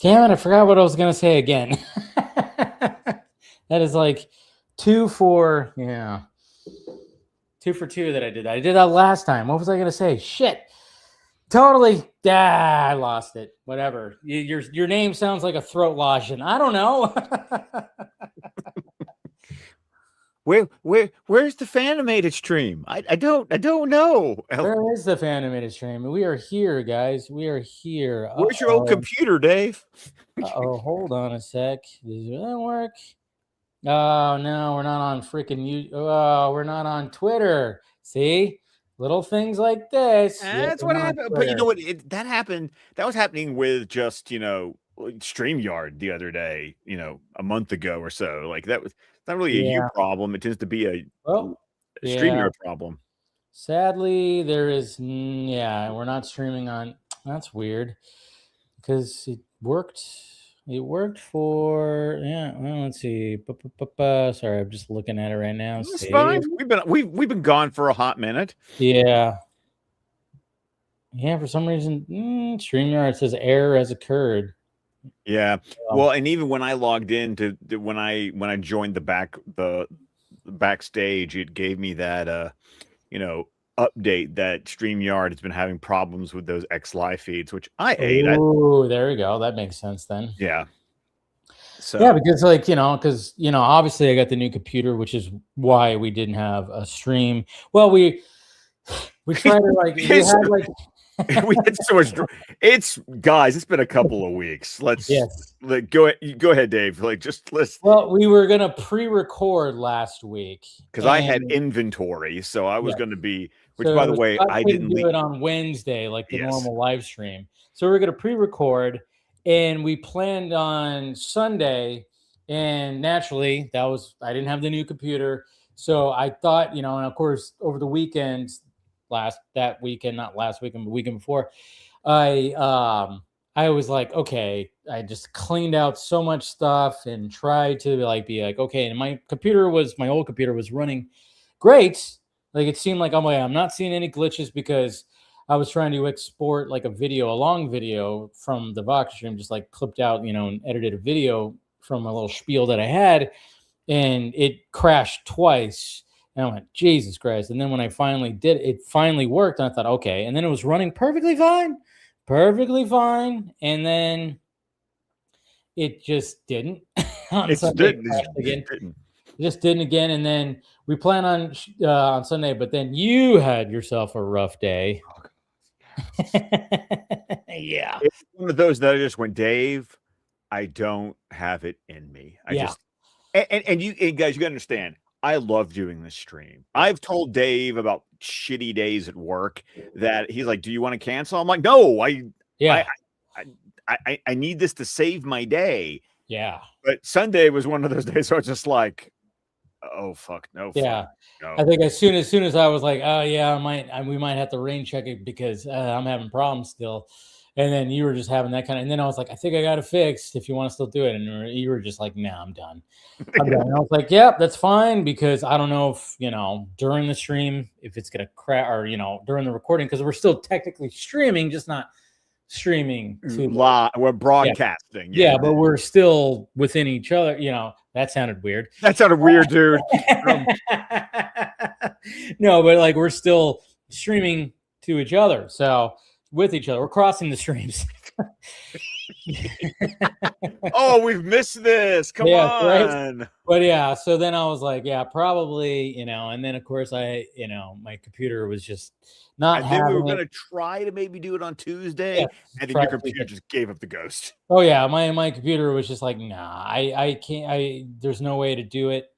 Damn it, I forgot what I was going to say again. That is like 2 for 2 that I did. I did that last time. What was I going to say? Shit. Totally. I lost it. Whatever. Your name sounds like a throat lotion. I don't know. Where's the Fan-imated stream? I don't know. Where is the Fan-imated stream? We are here, guys. We are here. Where's your old computer, Dave? Hold on a sec. Does that work? Oh no, we're not on freaking you. Oh, we're not on Twitter. See, little things like this. That's what happened. But you know what? That happened. That was happening with just StreamYard the other day. A month ago or so. Like that was not really a you problem. It tends to be a StreamYard problem. Sadly, there is. We're not streaming on. That's weird because it worked. It worked for well, let's see. Sorry, I'm just looking at it right now. It's fine. We've been gone for a hot minute. Yeah. For some reason, StreamYard says error has occurred. Yeah. Well, and even when I logged in when I joined the backstage, it gave me that update that StreamYard has been having problems with those X Live feeds, which I hate. Oh, there we go. That makes sense then. Yeah. So because obviously I got the new computer, which is why we didn't have a stream. Well, we tried to we had we had so much. It's been a couple of weeks. Let's go ahead, Dave. Let's. Well, we were gonna pre-record last week because I had inventory, so I was going to be. Which, by the way, I didn't do it on Wednesday, like the normal live stream. So we're going to pre-record, and we planned on Sunday. And naturally, I didn't have the new computer, so I thought, and of course, over the weekend, that weekend, not last weekend, but weekend before, I was like, okay, I just cleaned out so much stuff and tried to be like, okay, and my old computer was running great. Like it seemed like I'm not seeing any glitches because I was trying to export like a long video from the Vox stream, just like clipped out, and edited a video from a little spiel that I had, and it crashed twice. And I went, Jesus Christ. And then when I finally did it finally worked. And I thought, okay. And then it was running perfectly fine. And then it just didn't. It just didn't again. And then we plan on Sunday, but then you had yourself a rough day. Yeah. It's one of those that I just went, Dave, I don't have it in me. And you guys, you gotta understand, I love doing this stream. I've told Dave about shitty days at work that he's like, do you want to cancel? I'm like, no, I need this to save my day. Yeah. But Sunday was one of those days. So I was just like, oh, fuck. No. Yeah. Fuck, no. I think as soon as I was like, oh yeah, we might have to rain check it because I'm having problems still. And then you were just having that kind of, and then I was like, I think I got it fixed if you want to still do it. And you were just like, nah, I'm done. And I was like, yep, that's fine. Because I don't know if, during the stream, if it's going to crash or, during the recording, because we're still technically streaming, just not streaming to live. We're broadcasting. Yeah, but we're still within each other. That sounded weird. That sounded weird, dude. No, but like we're still streaming to each other. So with each other, we're crossing the streams. Oh, we've missed this. Come on. Right? But so then I was like, probably, and then of course my computer was just not having it. We wwere going to try to maybe do it on Tuesday, and then your computer just gave up the ghost. Oh yeah, my computer was just like, nah, I can't. There's no way to do it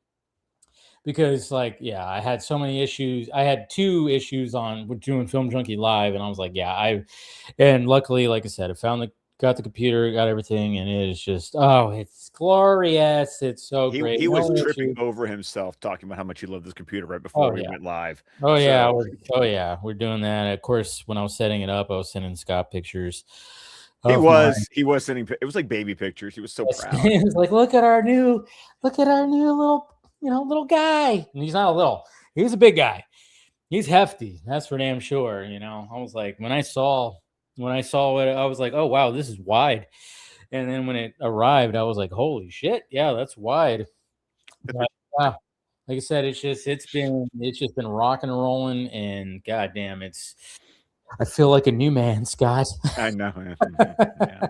because I had so many issues. I had 2 issues with doing Film Junkie Live, and I was like, and luckily, like I said, I got the computer, got everything, and it is just, it's glorious. It's so great. He was tripping over himself talking about how much he loved this computer right before we went live. We're doing that. Of course, when I was setting it up, I was sending Scott pictures. He was sending, it was like baby pictures. He was so proud. He was like, look at our new little guy. And he's not a little, he's a big guy. He's hefty. That's for damn sure. I was like, when I saw it, I was like, oh wow, this is wide. And then when it arrived, I was like, holy shit, yeah, that's wide. But, like I said, it's just been rocking and rolling, and goddamn, I feel like a new man, Scott. I know. Yeah.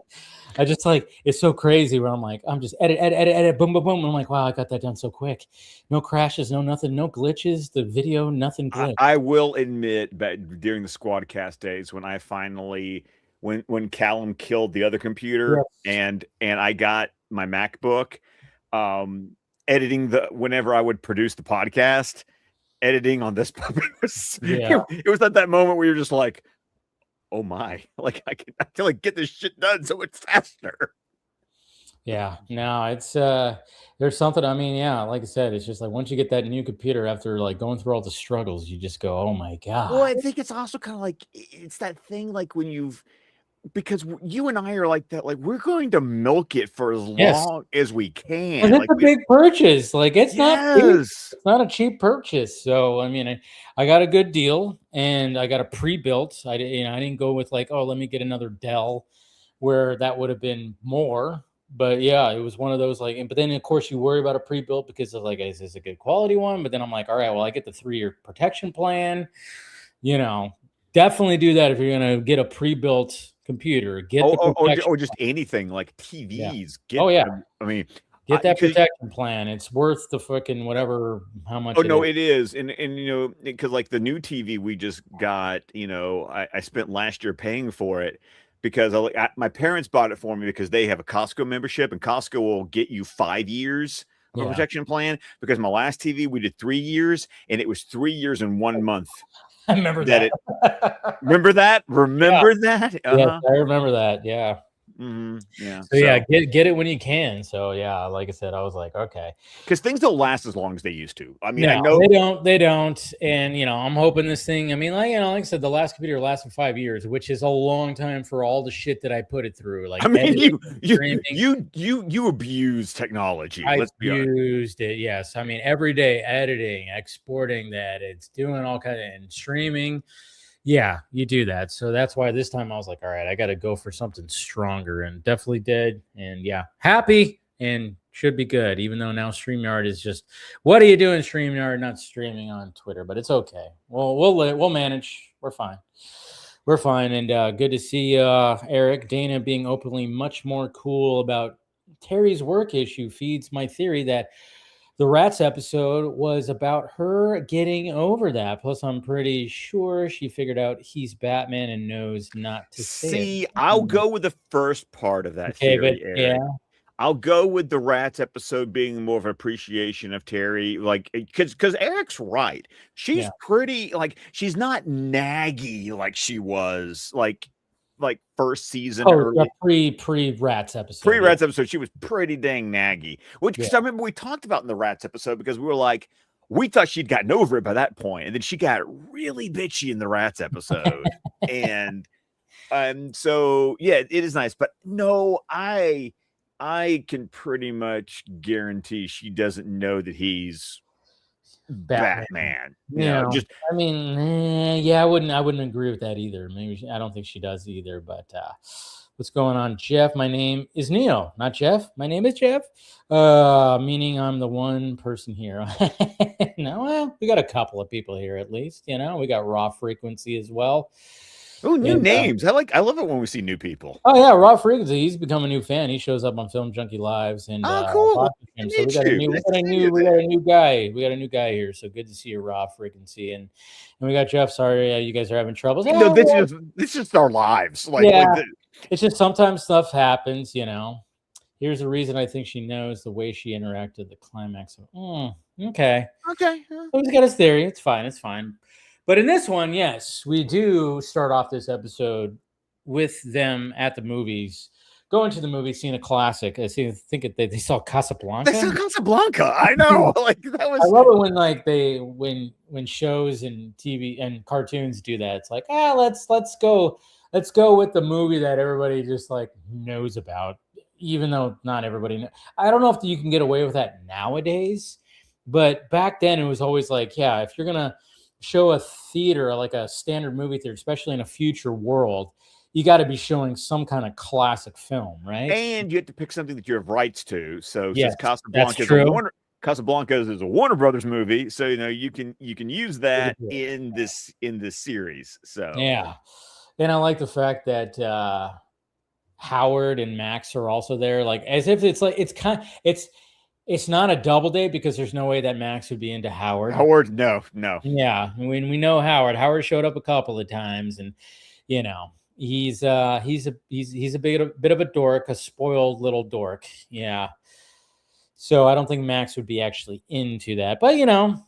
I just it's so crazy where I'm just edit, boom, boom, boom. And I'm like, wow, I got that done so quick. No crashes, no nothing, no glitches. The video, nothing glitched. I will admit, but during the Squadcast days, when I finally, when Callum killed the other computer, and I got my MacBook, editing whenever I would produce the podcast, editing on this puppet was it was at that moment where you're just like, oh my, like I can like get this shit done so it's faster. Yeah, no, it's there's something. I mean, yeah, like I said, it's just like once you get that new computer, after like going through all the struggles, you just go, oh my god. Well, I think it's also kind of like it's that thing like when because you and I are like that, like we're going to milk it for as long as we can. And it's like a big purchase. Like it's not cheap. It's not a cheap purchase. So I mean, I got a good deal, and I got a pre-built. I didn't go with like, oh, let me get another Dell, where that would have been more. But yeah, it was one of those but then of course you worry about a pre-built because of like, is this a good quality one? But then I'm like, all right, well, I get the 3-year protection plan. Definitely do that if you're gonna get a pre-built computer. Get or just anything like TVs. Yeah. I mean, get that protection plan. It's worth the fucking whatever, how much. Oh no, it is. And because like the new TV we just got, I spent last year paying for it because my parents bought it for me because they have a Costco membership, and Costco will get you 5 years of a protection plan. Because my last TV we did 3 years, and it was 3 years and 1 month. I remember that. Remember that? That? Yes, I remember that. Yeah. Mm-hmm. Yeah. So yeah, get it when you can. So yeah, like I said, I was like, okay, because things don't last as long as they used to. I mean, no, I know they don't, and I'm hoping this thing. I mean, like I said, the last computer lasted 5 years, which is a long time for all the shit that I put it through. Like, I mean, you abuse technology. I abused it. Yes, I mean, every day editing, exporting that, it's doing all kind of and streaming. Yeah, you do that. So that's why this time I was like, all right, I got to go for something stronger, and definitely did. And yeah, happy and should be good, even though now StreamYard is just, what are you doing, StreamYard? Not streaming on Twitter, but it's okay. We'll manage. We're fine. We're fine. And good to see Eric, Dana being openly much more cool about Terry's work issue feeds my theory that the Rats episode was about her getting over that. Plus, I'm pretty sure she figured out he's Batman and knows not to say it. I'll go with the first part of that theory, Eric. Yeah. I'll go with the Rats episode being more of an appreciation of Terry, like because Eric's right. She's pretty, like, she's not naggy like she was like first season. Pre-Rats episode. Pre-Rats episode, she was pretty dang naggy. Which because I remember we talked about in the Rats episode, because we were like, we thought she'd gotten over it by that point, and then she got really bitchy in the Rats episode. and so yeah, it is nice. But no, I can pretty much guarantee she doesn't know that he's Batman. Just I mean, yeah, I wouldn't agree with that either. Maybe I don't think she does either. But what's going on, Jeff? My name is Neo, not Jeff. My name is Jeff, meaning I'm the one person here. No, well, we got a couple of people here at least. We got Raw Frequency as well. Oh, new names. I love it when we see new people. Oh yeah, Raw Frequency. He's become a new fan. He shows up on Film Junkie Lives, and cool. So we got a new guy. We got a new guy here. So good to see you, Raw Frequency, and we got Jeff. Sorry, you guys are having troubles. No, this is just our lives. It's just sometimes stuff happens. Here's the reason I think she knows the way she interacted the climax. Okay. So he's got his theory. It's fine. But in this one, yes, we do start off this episode with them at the movies, going to the movies, seeing a classic. I think they saw Casablanca. They saw Casablanca. I know. That was. I love it when when shows and TV and cartoons do that. It's like, let's go with the movie that everybody just knows about, even though not everybody knows. I don't know if you can get away with that nowadays, but back then it was always like, yeah, if you're gonna show a theater, like a standard movie theater, especially in a future world, you got to be showing some kind of classic film, right? And you have to pick something that you have rights to. So Yes, since that's Casablanca true. is a Warner Brothers movie, so you can use that in this series. So yeah, and I like the fact that Howard and Max are also there, like as if it's like it's not a double date because there's no way that Max would be into Howard. Howard, no. Yeah, when we know Howard, Howard showed up a couple of times, and you know he's a bit of a dork, a spoiled little dork. Yeah, so I don't think Max would be actually into that, but But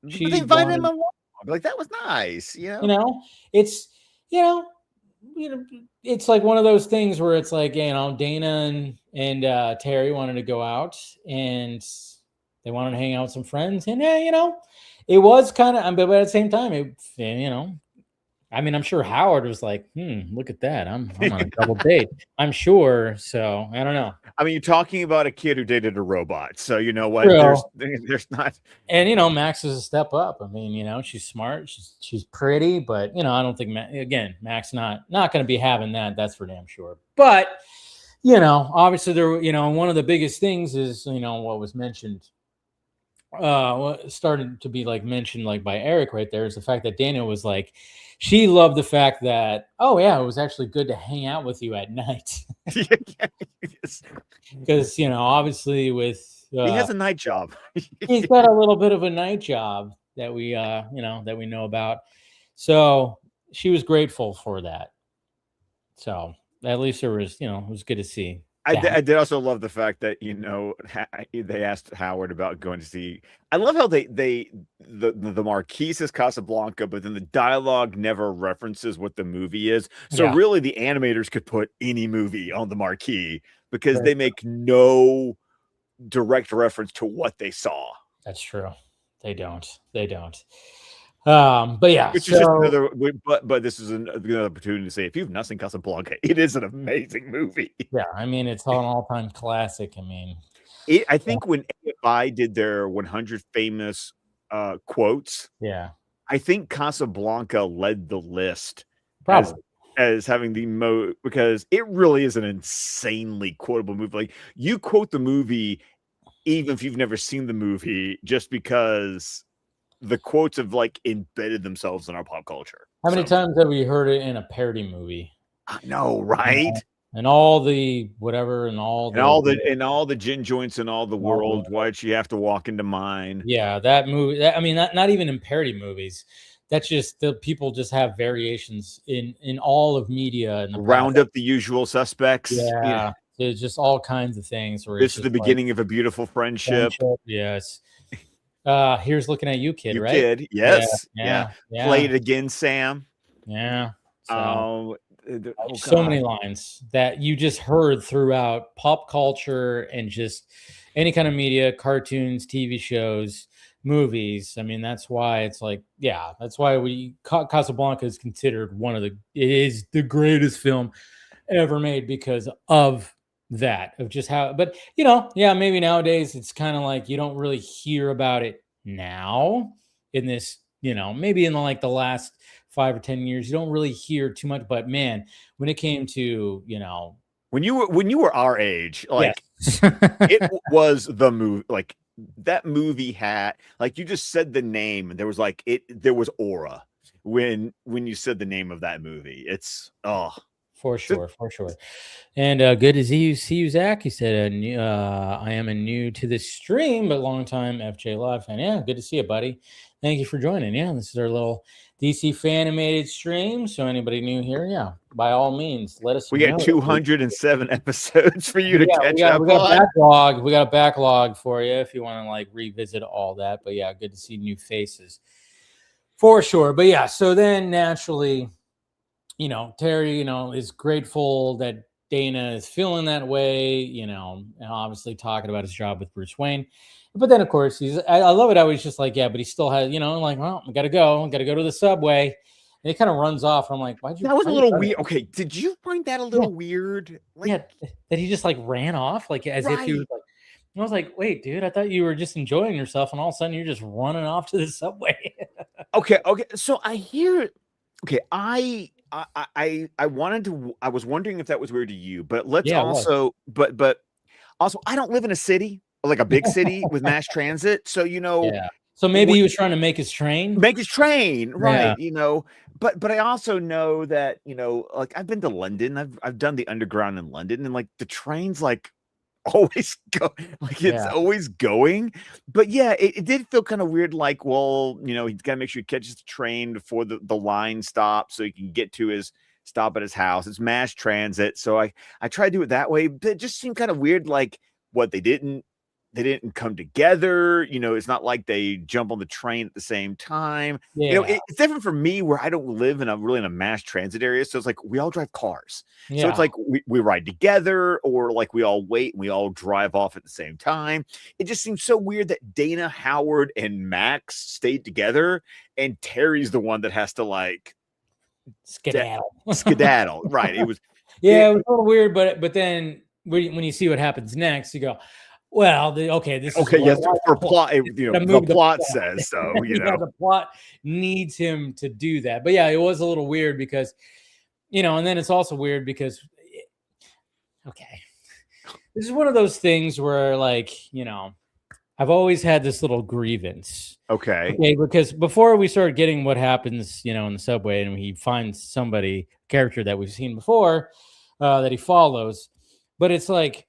they she invited him wanted, along. Like that was nice, it's you know it's like one of those things where it's like Dana and Terry wanted to go out and they wanted to hang out with some friends, and it was kind of, but at the same time, I mean, I'm sure Howard was like, look at that. I'm on a double date. I'm sure. So I don't know. I mean, you're talking about a kid who dated a robot. So you know what? True. There's not. And Max is a step up. I mean, she's smart. She's pretty, but I don't think Max not going to be having that. That's for damn sure. But obviously there, one of the biggest things is what was mentioned. What started to be like mentioned like by Eric right there is the fact that Dana was like, she loved the fact that, oh yeah, it was actually good to hang out with you at night. Because obviously with he has a night job. He's got a little bit of a night job that we that we know about. So she was grateful for that. So at least there was, it was good to see. I did also love the fact that they asked Howard about going to see. I love how the marquee says Casablanca, but then the dialogue never references what the movie is. So really, the animators could put any movie on the marquee because they make no direct reference to what they saw. That's true. They don't. But yeah, which is just another. But this is another opportunity to say, if you've not seen Casablanca, it is an amazing movie. Yeah, I mean, it's an all-time classic. I mean, I think when AFI did their 100 famous quotes, I think Casablanca led the list as having the most, because it really is an insanely quotable movie. Like, you quote the movie even if you've never seen the movie, just because the quotes have like embedded themselves in our pop culture. How many times have we heard it in a parody movie? I know, right? And all the whatever, and all the gin joints in all the world. Why'd she have to walk into mine? Yeah, that movie. I mean, not even in parody movies. That's just the people just have variations in all of media and round up the usual suspects. Yeah. There's just all kinds of things. Where this is the beginning of a beautiful friendship. Yes. Here's looking at you, kid. You right? Kid. Yes. Yeah. Play it again, Sam. Yeah. So many lines that you just heard throughout pop culture and just any kind of media, cartoons, TV shows, movies. I mean, that's why it's like, that's why Casablanca is considered it is the greatest film ever made because of that, of just how, but maybe nowadays it's kind of like you don't really hear about it now in this, maybe in like the last 5 or 10 years, you don't really hear too much, but man, when it came to, when you were our age, like it was the movie, like that movie had, like, you just said the name and there was like there was aura when you said the name of that movie. It's for sure. And good to see you, Zach. He said, I am a new to this stream, but long time FJ Live fan. Yeah, good to see you, buddy. Thank you for joining. Yeah, this is our little DC Fan-imated stream. So anybody new here, by all means, let us know. We got 207 episodes for you to catch up on. We got a backlog for you if you want to like revisit all that. But yeah, good to see new faces for sure. But yeah, so then naturally, Terry, is grateful that Dana is feeling that way, and obviously talking about his job with Bruce Wayne. But then, of course, I love it. I was just like, but he still has, like, well, I got to go to the subway. And he kind of runs off. I'm like, why'd you? That was a little weird. Okay, did you find that a little weird? Like, that he just like ran off, like as if he was like. I was like, wait, dude, I thought you were just enjoying yourself, and all of a sudden you're just running off to the subway. Okay. So I hear. Okay, I I wanted to. I was wondering if that was weird to you, but let's Yeah, it was. also, but also, I don't live in a city, like a big city with mass transit, so Yeah. So maybe he was trying to make his train. make his train, Yeah. right? But I also know that like I've been to London, I've done the underground in London, and like the train's like always like it's Yeah. always going. But yeah, it did feel kind of weird, like, well, he's got to make sure he catches the train before the line stops so he can get to his stop at his house. It's mass transit, so I try to do it that way, but it just seemed kind of weird, like what they didn't come together. It's not like they jump on the train at the same time. Yeah. It's different for me where I don't live in a mass transit area. So it's like we all drive cars. So it's Yeah. like we ride together, or like we all wait and we all drive off at the same time. It just seems so weird that Dana, Howard, and Max stayed together, and Terry's the one that has to like skedaddle. Right. It was Yeah, it was a little weird, but then when you see what happens next, you go, well, this is yes, for plot, the plot plot. says so. Yeah, the plot needs him to do that. But yeah, it was a little weird because, and then it's also weird because, okay, this is one of those things where, like, I've always had this little grievance. Okay, because before we start getting what happens, in the subway, and he finds character that we've seen before, that he follows, but it's like,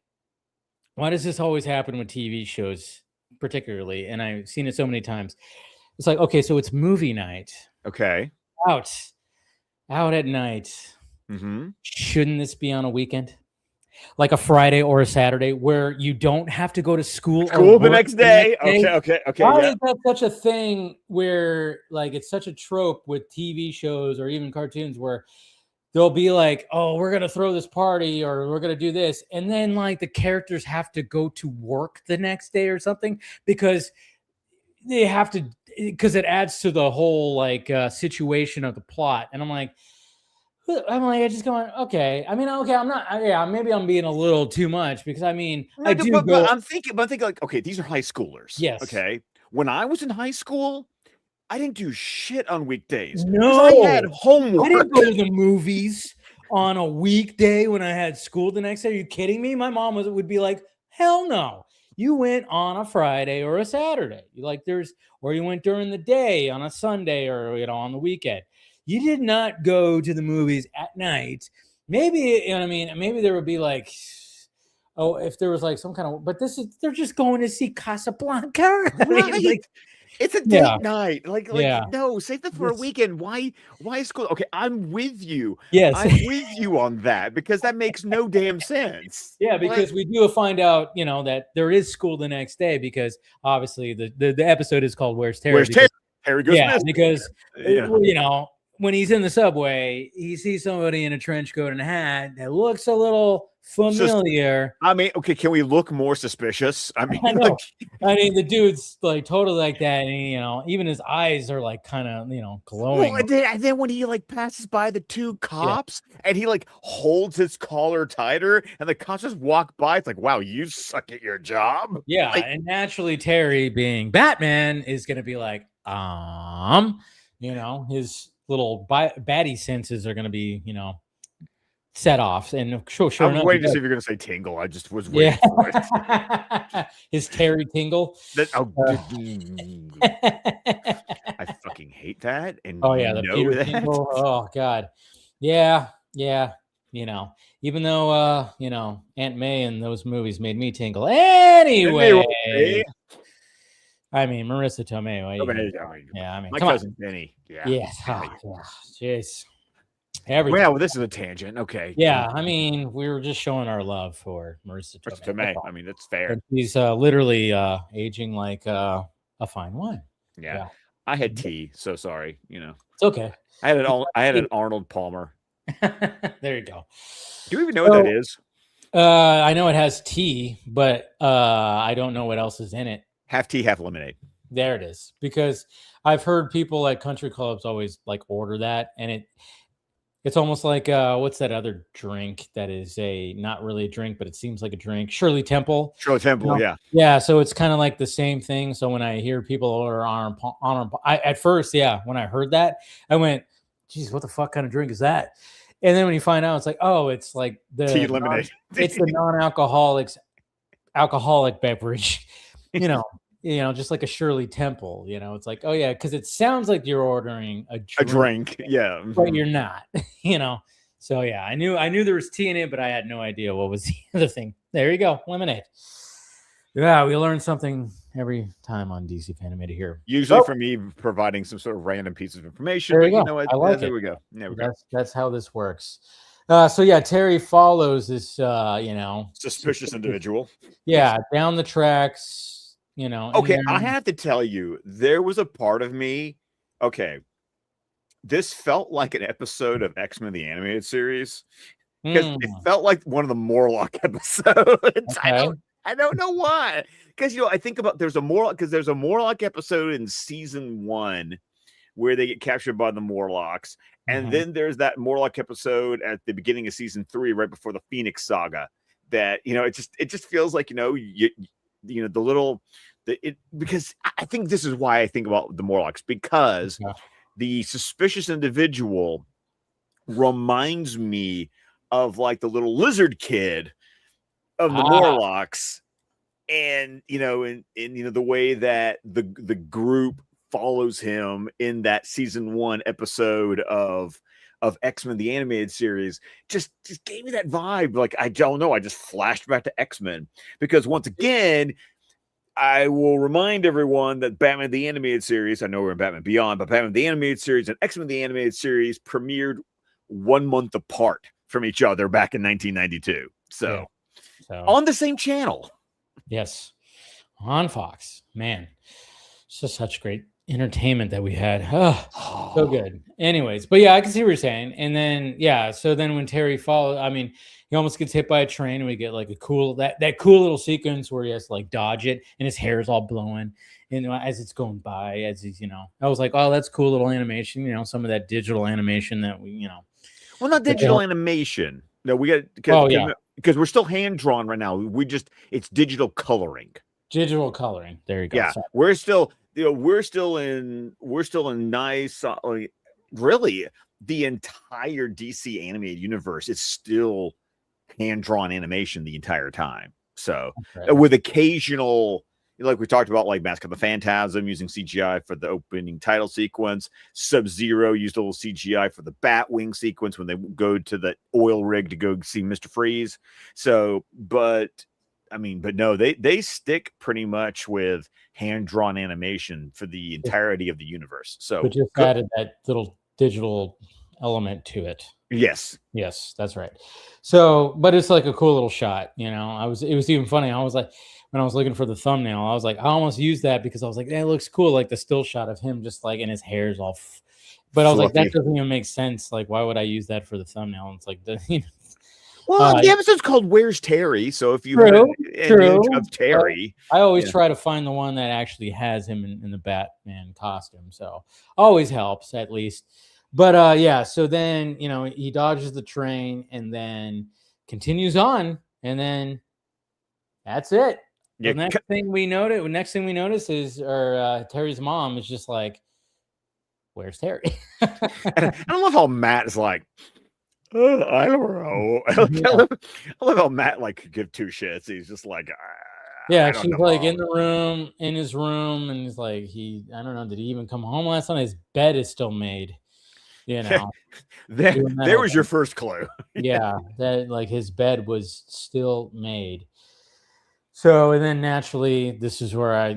why does this always happen with TV shows, particularly? And I've seen it so many times. It's like, okay, so it's movie night. okay, Out at night. mm-hmm. Shouldn't this be on a weekend? Like a Friday or a Saturday where you don't have to go to school the next day. Okay. Why is that such a thing where, like, it's such a trope with TV shows or even cartoons where they'll be like, oh, we're going to throw this party or we're going to do this. And then, like, the characters have to go to work the next day or something because they have to, because it adds to the whole, like, situation of the plot. And I'm just going, okay. I mean, okay, I'm not, yeah, maybe I'm being a little too much because, I mean, but I'm thinking like, okay, these are high schoolers. Yes. Okay. When I was in high school, I didn't do shit on weekdays. No, I had homework. I didn't go to the movies on a weekday when I had school the next day. Are you kidding me? My mom would be like, hell no. You went on a Friday or a Saturday. Or you went during the day on a Sunday or, on the weekend. You did not go to the movies at night. Maybe, maybe there would be like, oh, if there was like some kind of, but they're just going to see Casablanca. Right. It's a date night. Like, no, save that for a weekend. Why school? Okay, I'm with you. Yes. I'm with you on that because that makes no damn sense. Yeah, because we do find out, that there is school the next day because obviously the episode is called Where's Terry? Terry goes missing. Because, when he's in the subway, he sees somebody in a trench coat and a hat that looks a little familiar. Okay, can we look more suspicious? I know. The dude's like totally like that, and even his eyes are like kind of glowing. Well, and then when he like passes by the two cops and he like holds his collar tighter, and the cops just walk by, it's like, wow, you suck at your job. Yeah, like, and naturally Terry, being Batman, is gonna be like, his little baddie senses are gonna be, set off. And sure I was enough, waiting to see if you're going to say tingle. I just was waiting for it. His Terry tingle. I fucking hate that. And the Peter tingle. Oh God, yeah. Even though Aunt May and those movies made me tingle. Anyway. Marissa Tomei. My cousin Benny. Yeah. Yes. Jeez. Well, this is a tangent. Okay. Yeah, we were just showing our love for Marissa Tomei. That's fair. And she's literally aging like a fine wine. Yeah. I had tea, so sorry. It's okay. I had an Arnold Palmer. There you go. Do you even know what that is? I know it has tea, but I don't know what else is in it. Half tea, half lemonade. There it is. Because I've heard people at country clubs always like order that, and it's almost like what's that other drink that is not really a drink, but it seems like a drink? Shirley Temple. Yeah. Yeah, so it's kind of like the same thing. So when I hear people order at first, when I heard that, I went, geez, what the fuck kind of drink is that? And then when you find out, it's like, oh, it's like the tea lemonade. It's the non-alcoholic beverage, just like a Shirley Temple. It's like, oh yeah, because it sounds like you're ordering a drink, yeah, but you're not. So yeah, I knew there was tea in it, but I had no idea what was the other thing. There you go, lemonade. Yeah, we learn something every time on DC Fan-imated here. Usually from me providing some sort of random piece of information. There you but go. What? I like there it. we go. There we go. That's how this works. So yeah, Terry follows this, suspicious individual. Yeah, down the tracks. Okay, I have to tell you, there was a part of me. Okay, this felt like an episode of X-Men the Animated Series because it felt like one of the Morlock episodes. Okay. I don't know why. Because I think about there's a Morlock episode in season 1 where they get captured by the Morlocks, and then there's that Morlock episode at the beginning of season 3, right before the Phoenix Saga. That it just feels like because I think this is why I think about the Morlocks, because the suspicious individual reminds me of like the little lizard kid of the Morlocks, and the way that the group follows him in that season 1 episode of X-Men the Animated Series just gave me that vibe. Like, I don't know, I just flashed back to X-Men, because once again, I will remind everyone that Batman the Animated Series, I know we're in Batman Beyond, but Batman the Animated Series and X-Men the Animated Series premiered 1 month apart from each other back in 1992. So on the same channel. Yes. On Fox. Man, it's just such great entertainment that we had. Oh, so good. Anyways, but yeah, I can see what you're saying. And then, so then when Terry follows, he almost gets hit by a train, and we get like that cool little sequence where he has to like dodge it, and his hair is all blowing. And as it's going by, as he's, I was like, oh, that's cool little animation, some of that digital animation that we, Well, not digital animation. No, we got because we're still hand drawn right now. It's digital coloring. Digital coloring. There you go. Yeah, sorry. We're still in nice. Really, the entire DC animated universe is still hand drawn animation the entire time. So with occasional, like we talked about, like Mask of the Phantasm using CGI for the opening title sequence. Sub-Zero used a little CGI for the Batwing sequence when they go to the oil rig to go see Mr. Freeze. So, but no, they stick pretty much with hand-drawn animation for the entirety of the universe. So we just added that little digital element to it. Yes, that's right. So, but it's like a cool little shot. It was even funny. I was like, when I was looking for the thumbnail, I was like, I almost used that because I was like, it looks cool, like the still shot of him just like, and his hair's all but I was like, that doesn't even make sense. Like, why would I use that for the thumbnail? And it's like, well, the episode's called "Where's Terry?" So if you true. Of Terry, I always try to find the one that actually has him in the Batman costume. So always helps, at least. But so then he dodges the train and then continues on, and then that's it. The next thing we notice is Terry's mom is just like, "Where's Terry?" And I love how Matt is like, I don't know. I love how Matt could give two shits. He's just like, she's like in his room, and he's like, I don't know, did he even come home last night? His bed is still made. There was your first clue. That like his bed was still made. So, and then naturally, this is where I,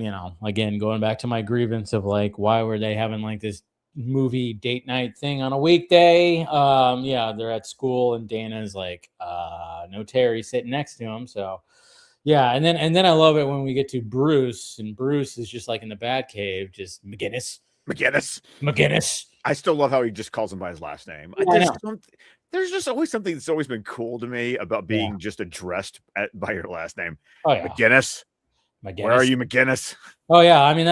again, going back to my grievance of like, why were they having like this movie date night thing on a weekday? They're at school, and Dana's like, no Terry sitting next to him. So, and then I love it when we get to Bruce, and Bruce is just like in the Batcave, just McGinnis. I still love how he just calls him by his last name. There's just always something that's always been cool to me about being just addressed by your last name. Oh yeah, McGinnis. Where are you, McGinnis? Oh yeah, I mean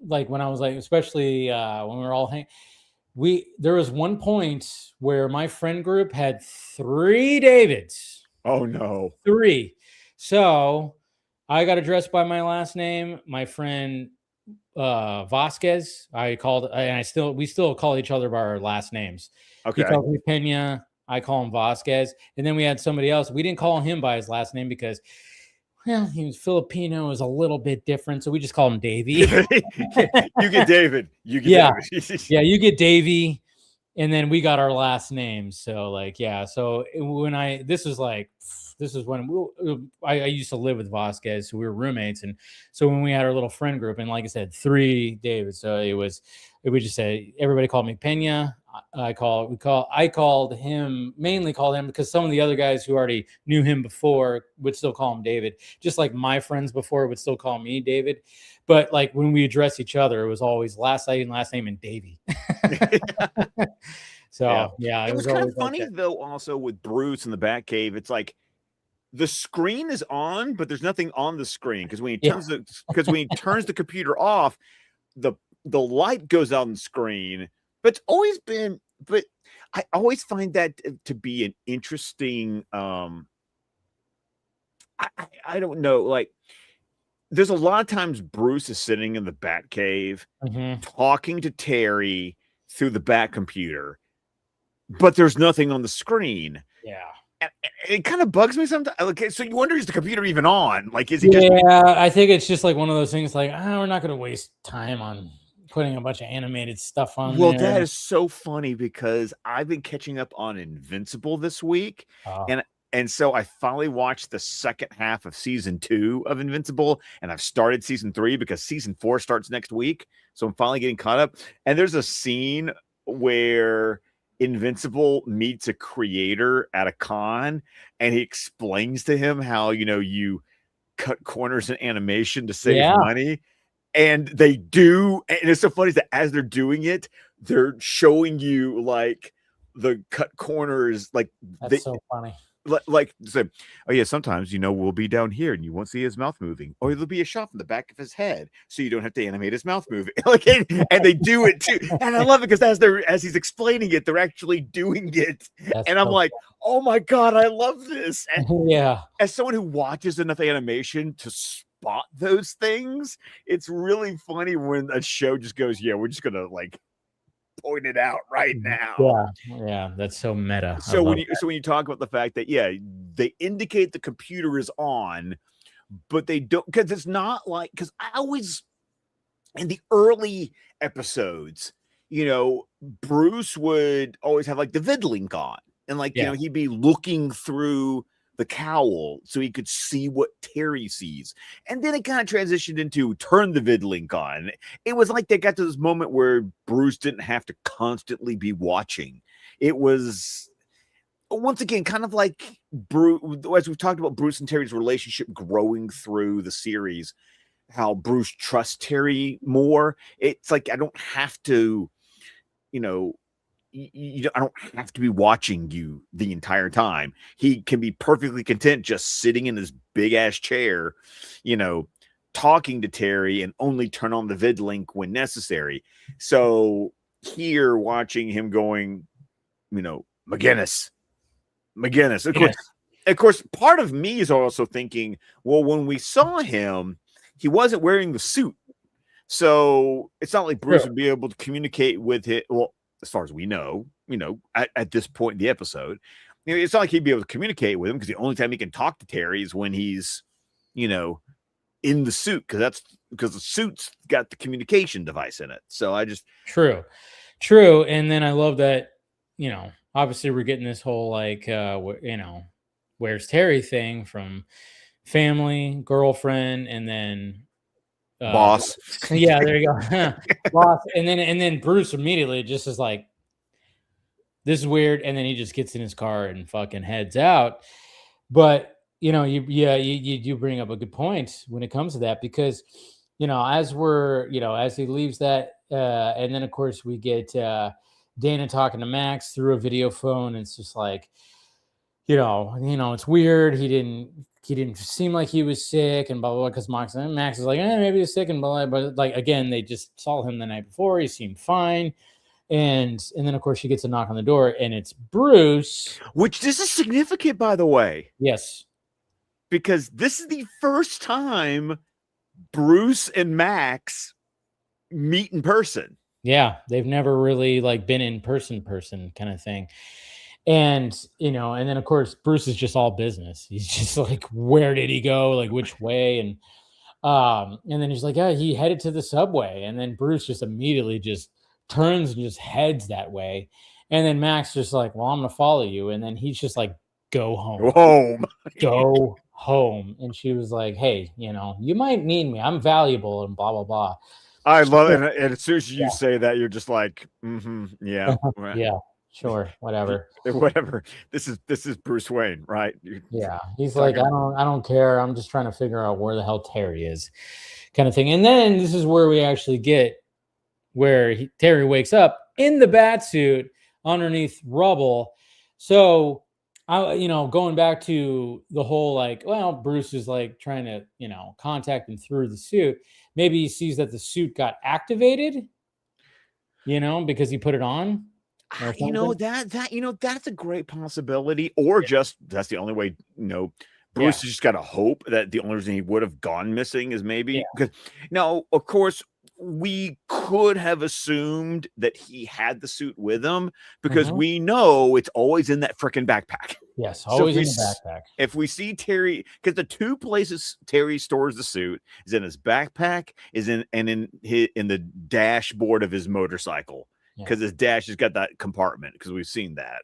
like when I was like, especially when we were all there was one point where my friend group had 3 Davids. Oh no, 3. So I got addressed by my last name. My friend Vasquez. I called, and we still call each other by our last names. Okay. He calls me Pena. I call him Vasquez. And then we had somebody else. We didn't call him by his last name because, well, he was Filipino, is a little bit different. So we just call him Davey. You get David. You get David. Yeah, you get Davey. And then we got our last names. So like, yeah. So this was when I used to live with Vasquez. So we were roommates. And so when we had our little friend group, and like I said, 3 David. So we just say, everybody called me Pena. I called him, mainly called him because some of the other guys who already knew him before would still call him David. Just like my friends before would still call me David. But like when we address each other, it was always last name and Davey. So yeah, it was kind of funny though. Also with Bruce in the Batcave, it's like the screen is on, but there's nothing on the screen because when he turns the computer off, the light goes out on the screen. But I always find that to be an interesting. I don't know, like. There's a lot of times Bruce is sitting in the Batcave talking to Terry through the Bat computer, but there's nothing on the screen. Yeah. And it kind of bugs me sometimes. Okay, so you wonder, is the computer even on? Like, is he I think it's just like one of those things like, we're not going to waste time on putting a bunch of animated stuff on there. That is so funny because I've been catching up on Invincible this week. And so I finally watched the second half of season 2 of Invincible, and I've started season 3 because season 4 starts next week. So I'm finally getting caught up. And there's a scene where Invincible meets a creator at a con, and he explains to him how, you cut corners in animation to save money. And they do. And it's so funny that as they're doing it, they're showing you like the cut corners. Like that's so funny. Like say, oh yeah, sometimes we'll be down here and you won't see his mouth moving, or there'll be a shot from the back of his head, so you don't have to animate his mouth moving. Like, and they do it too, and I love it because as he's explaining it, they're actually doing it, and I'm like, oh my god, I love this. And as someone who watches enough animation to spot those things, it's really funny when a show just goes, yeah, we're just gonna like point it out right now. Yeah, that's so meta. So when you talk about the fact that they indicate the computer is on, but they don't, because it's not like, because I always in the early episodes, Bruce would always have like the vid link on, and like he'd be looking through the cowl so he could see what Terry sees. And then it kind of transitioned into turn the vid link on. It was like they got to this moment where Bruce didn't have to constantly be watching. It was, once again, kind of like Bruce, as we've talked about Bruce and Terry's relationship growing through the series, how Bruce trusts Terry more. It's like, I don't have to, I don't have to be watching you the entire time. He can be perfectly content just sitting in his big ass chair, talking to Terry, and only turn on the vid link when necessary. So here, watching him going, McGinnis. Of course, part of me is also thinking, well, when we saw him, he wasn't wearing the suit. So it's not like Bruce would be able to communicate with it. Well, as far as we know, at this point in the episode, it's not like he'd be able to communicate with him, because the only time he can talk to Terry is when he's, in the suit, because the suit's got the communication device in it. So I just true. And then I love that, obviously we're getting this whole like, where's Terry thing from family, girlfriend, and then boss. Yeah, there you go. Boss. And then Bruce immediately just is like, this is weird, and then he just gets in his car and fucking heads out. But you bring up a good point when it comes to that, because as he leaves that, and then of course we get Dana talking to Max through a video phone, and it's just like, it's weird. He didn't seem like he was sick, and blah blah blah. Because Max is like, maybe he's sick, and blah blah. But like, again, they just saw him the night before. He seemed fine, and then of course she gets a knock on the door, and it's Bruce. Which this is significant, by the way. Yes, because this is the first time Bruce and Max meet in person. Yeah, they've never really like been in person kind of thing. And, and then of course Bruce is just all business. He's just like, where did he go? Like which way? And then he's like, yeah, he headed to the subway. And then Bruce just immediately just turns and just heads that way. And then Max just like, well, I'm gonna follow you. And then he's just like, go home. Go home. Go home. And she was like, hey, you might need me. I'm valuable and blah, blah, blah. I love it. And as soon as you say that, you're just like, yeah. Yeah, sure, whatever. Whatever. This is Bruce Wayne, right? Yeah. He's like, I don't care. I'm just trying to figure out where the hell Terry is, kind of thing. And then this is where we actually get where Terry wakes up in the bat suit underneath rubble. So going back to the whole like, well, Bruce is like trying to, contact him through the suit. Maybe he sees that the suit got activated, because he put it on. That's a great possibility. Or just that's the only way, Bruce has just got to hope that the only reason he would have gone missing is maybe because now, of course, we could have assumed that he had the suit with him because we know it's always in that freaking backpack. Yes, always in the backpack. If we see Terry, because the two places Terry stores the suit is in his backpack, in the dashboard of his motorcycle, because his dash has got that compartment. Because we've seen that.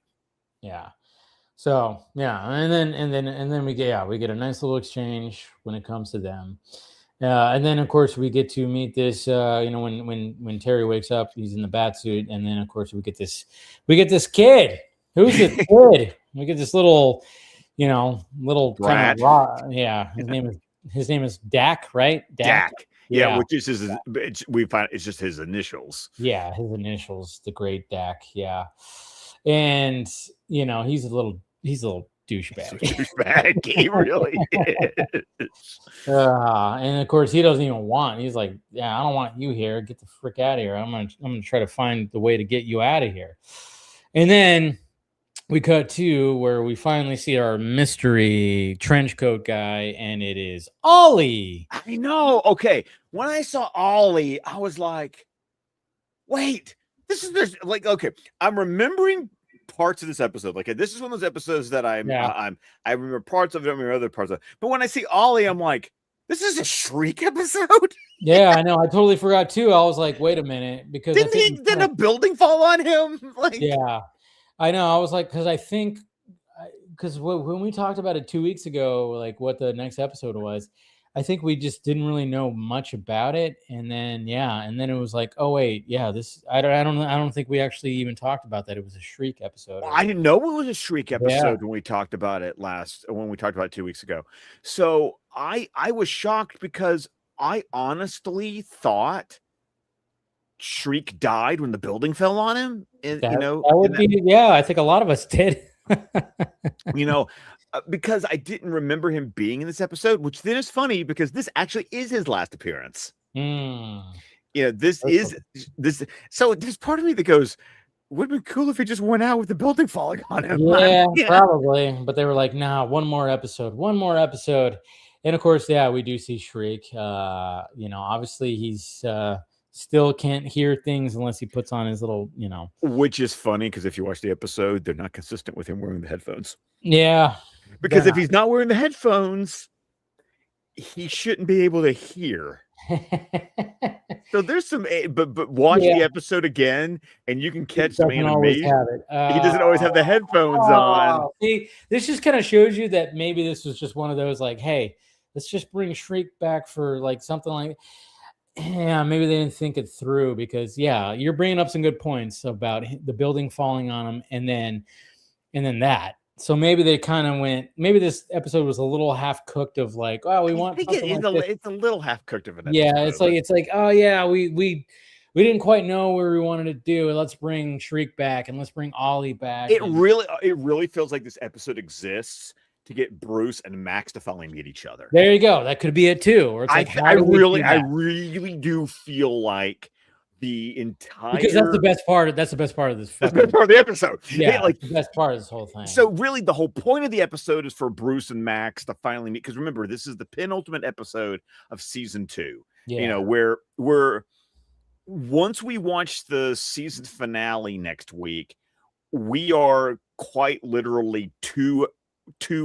Yeah. So and then we get a nice little exchange when it comes to them. And then of course we get to meet this, when Terry wakes up, he's in the bat suit, and then of course we get this kid. Who's this kid? We get this little Brat. kind of his name is Dak, right? Dak. Yeah, which is we find it's just his initials. Yeah, his initials, the great Dak. Yeah, and he's a little douchebag. He really is. And of course he doesn't even want. He's like, yeah, I don't want you here. Get the frick out of here. I'm gonna try to find the way to get you out of here. And then we cut to where we finally see our mystery trench coat guy, and it is Ollie. I know. Okay, when I saw Ollie, I was like, wait, this like, okay, I'm remembering parts of this episode. Like, this is one of those episodes that I remember parts of it, I remember other parts of it. But when I see Ollie, I'm like, this is a Shriek episode. Yeah, I know. I totally forgot too. I was like, wait a minute, because did a building fall on him? Like, yeah, I know. I was like, because when we talked about it 2 weeks ago, like what the next episode was, I think we just didn't really know much about it, and then it was like, oh wait, this I don't think we actually even talked about that. It was a Shriek episode. Well, I didn't know it was a Shriek episode when we talked about it 2 weeks ago. So I was shocked because I honestly thought Shriek died when the building fell on him. And I think a lot of us did. Because I didn't remember him being in this episode, which then is funny because this actually is his last appearance. This is this. So there's part of me that goes, would have been cool if he just went out with the building falling on him. Yeah, probably. But they were like, nah, one more episode. And of course, we do see Shriek. Obviously he's still can't hear things unless he puts on his little, Which is funny because if you watch the episode, they're not consistent with him wearing the headphones. Yeah. Because if he's not wearing the headphones, he shouldn't be able to hear. So there's some, but watch the episode again, and you can catch some animation. He doesn't always have the headphones on. See, this just kind of shows you that maybe this was just one of those like, hey, let's just bring Shriek back for like something like. Yeah, maybe they didn't think it through because you're bringing up some good points about the building falling on him, and then that. So maybe they kind of went. Maybe this episode was a little half cooked of like, oh, it's a little half cooked of an episode. Yeah, it's like, oh yeah, we didn't quite know where we wanted to do. Let's bring Shriek back and let's bring Ollie back. It really feels like this episode exists to get Bruce and Max to finally meet each other. There you go. That could be it too. Or it's like, I really do feel like the entire, because that's the best part. That's the best part of this. That's the best part of the episode. Yeah, like the best part of this whole thing. So really, the whole point of the episode is for Bruce and Max to finally meet. Because remember, this is the penultimate episode of season 2. Yeah. Where once we watch the season finale next week, we are quite literally two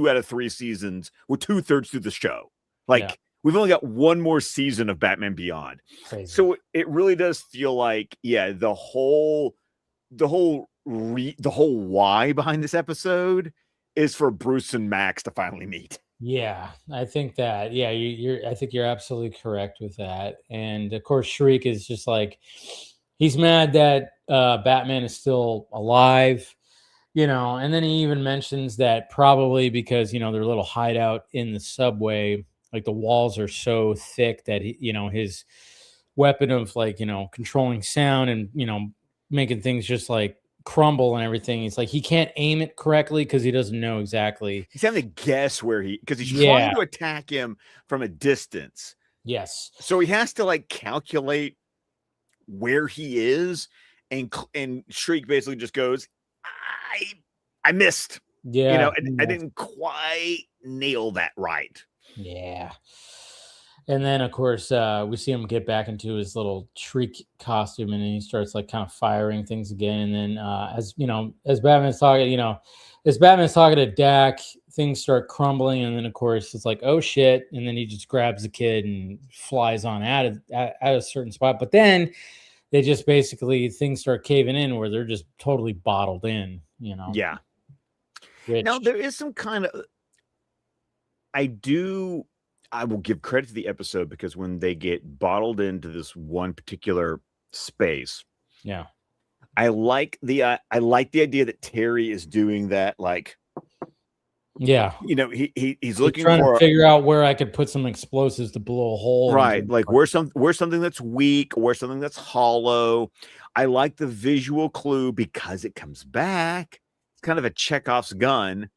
out of 3 seasons. We're 2/3 through the show. Like we've only got one more season of Batman Beyond. Crazy. So it really does feel like, the whole why behind this episode is for Bruce and Max to finally meet. Yeah, I think that. Yeah, I think you're absolutely correct with that. And of course, Shriek is just like, he's mad that Batman is still alive, And then he even mentions that probably because their little hideout in the subway, like the walls are so thick that his weapon of controlling sound and making things just like crumble and everything. He's like, he can't aim it correctly because he doesn't know exactly. He's having to guess where because he's trying to attack him from a distance. Yes. So he has to like calculate where he is, and Shriek basically just goes, I missed. Yeah. I didn't quite nail that right. Yeah. And then, of course, we see him get back into his little Shriek costume, and then he starts like kind of firing things again. And then, as Batman's talking, to Dak, things start crumbling. And then, of course, it's like, oh shit! And then he just grabs the kid and flies on at a certain spot. But then they just basically things start caving in where they're just totally bottled in. Yeah. Which, now there is some kind of. I will give credit to the episode because when they get bottled into this one particular space, I like the idea that Terry is doing that. Like, he's looking trying to figure out where I could put some explosives to blow a hole. Right, like where's something that's weak, or something that's hollow. I like the visual clue because it comes back. It's kind of a Chekhov's gun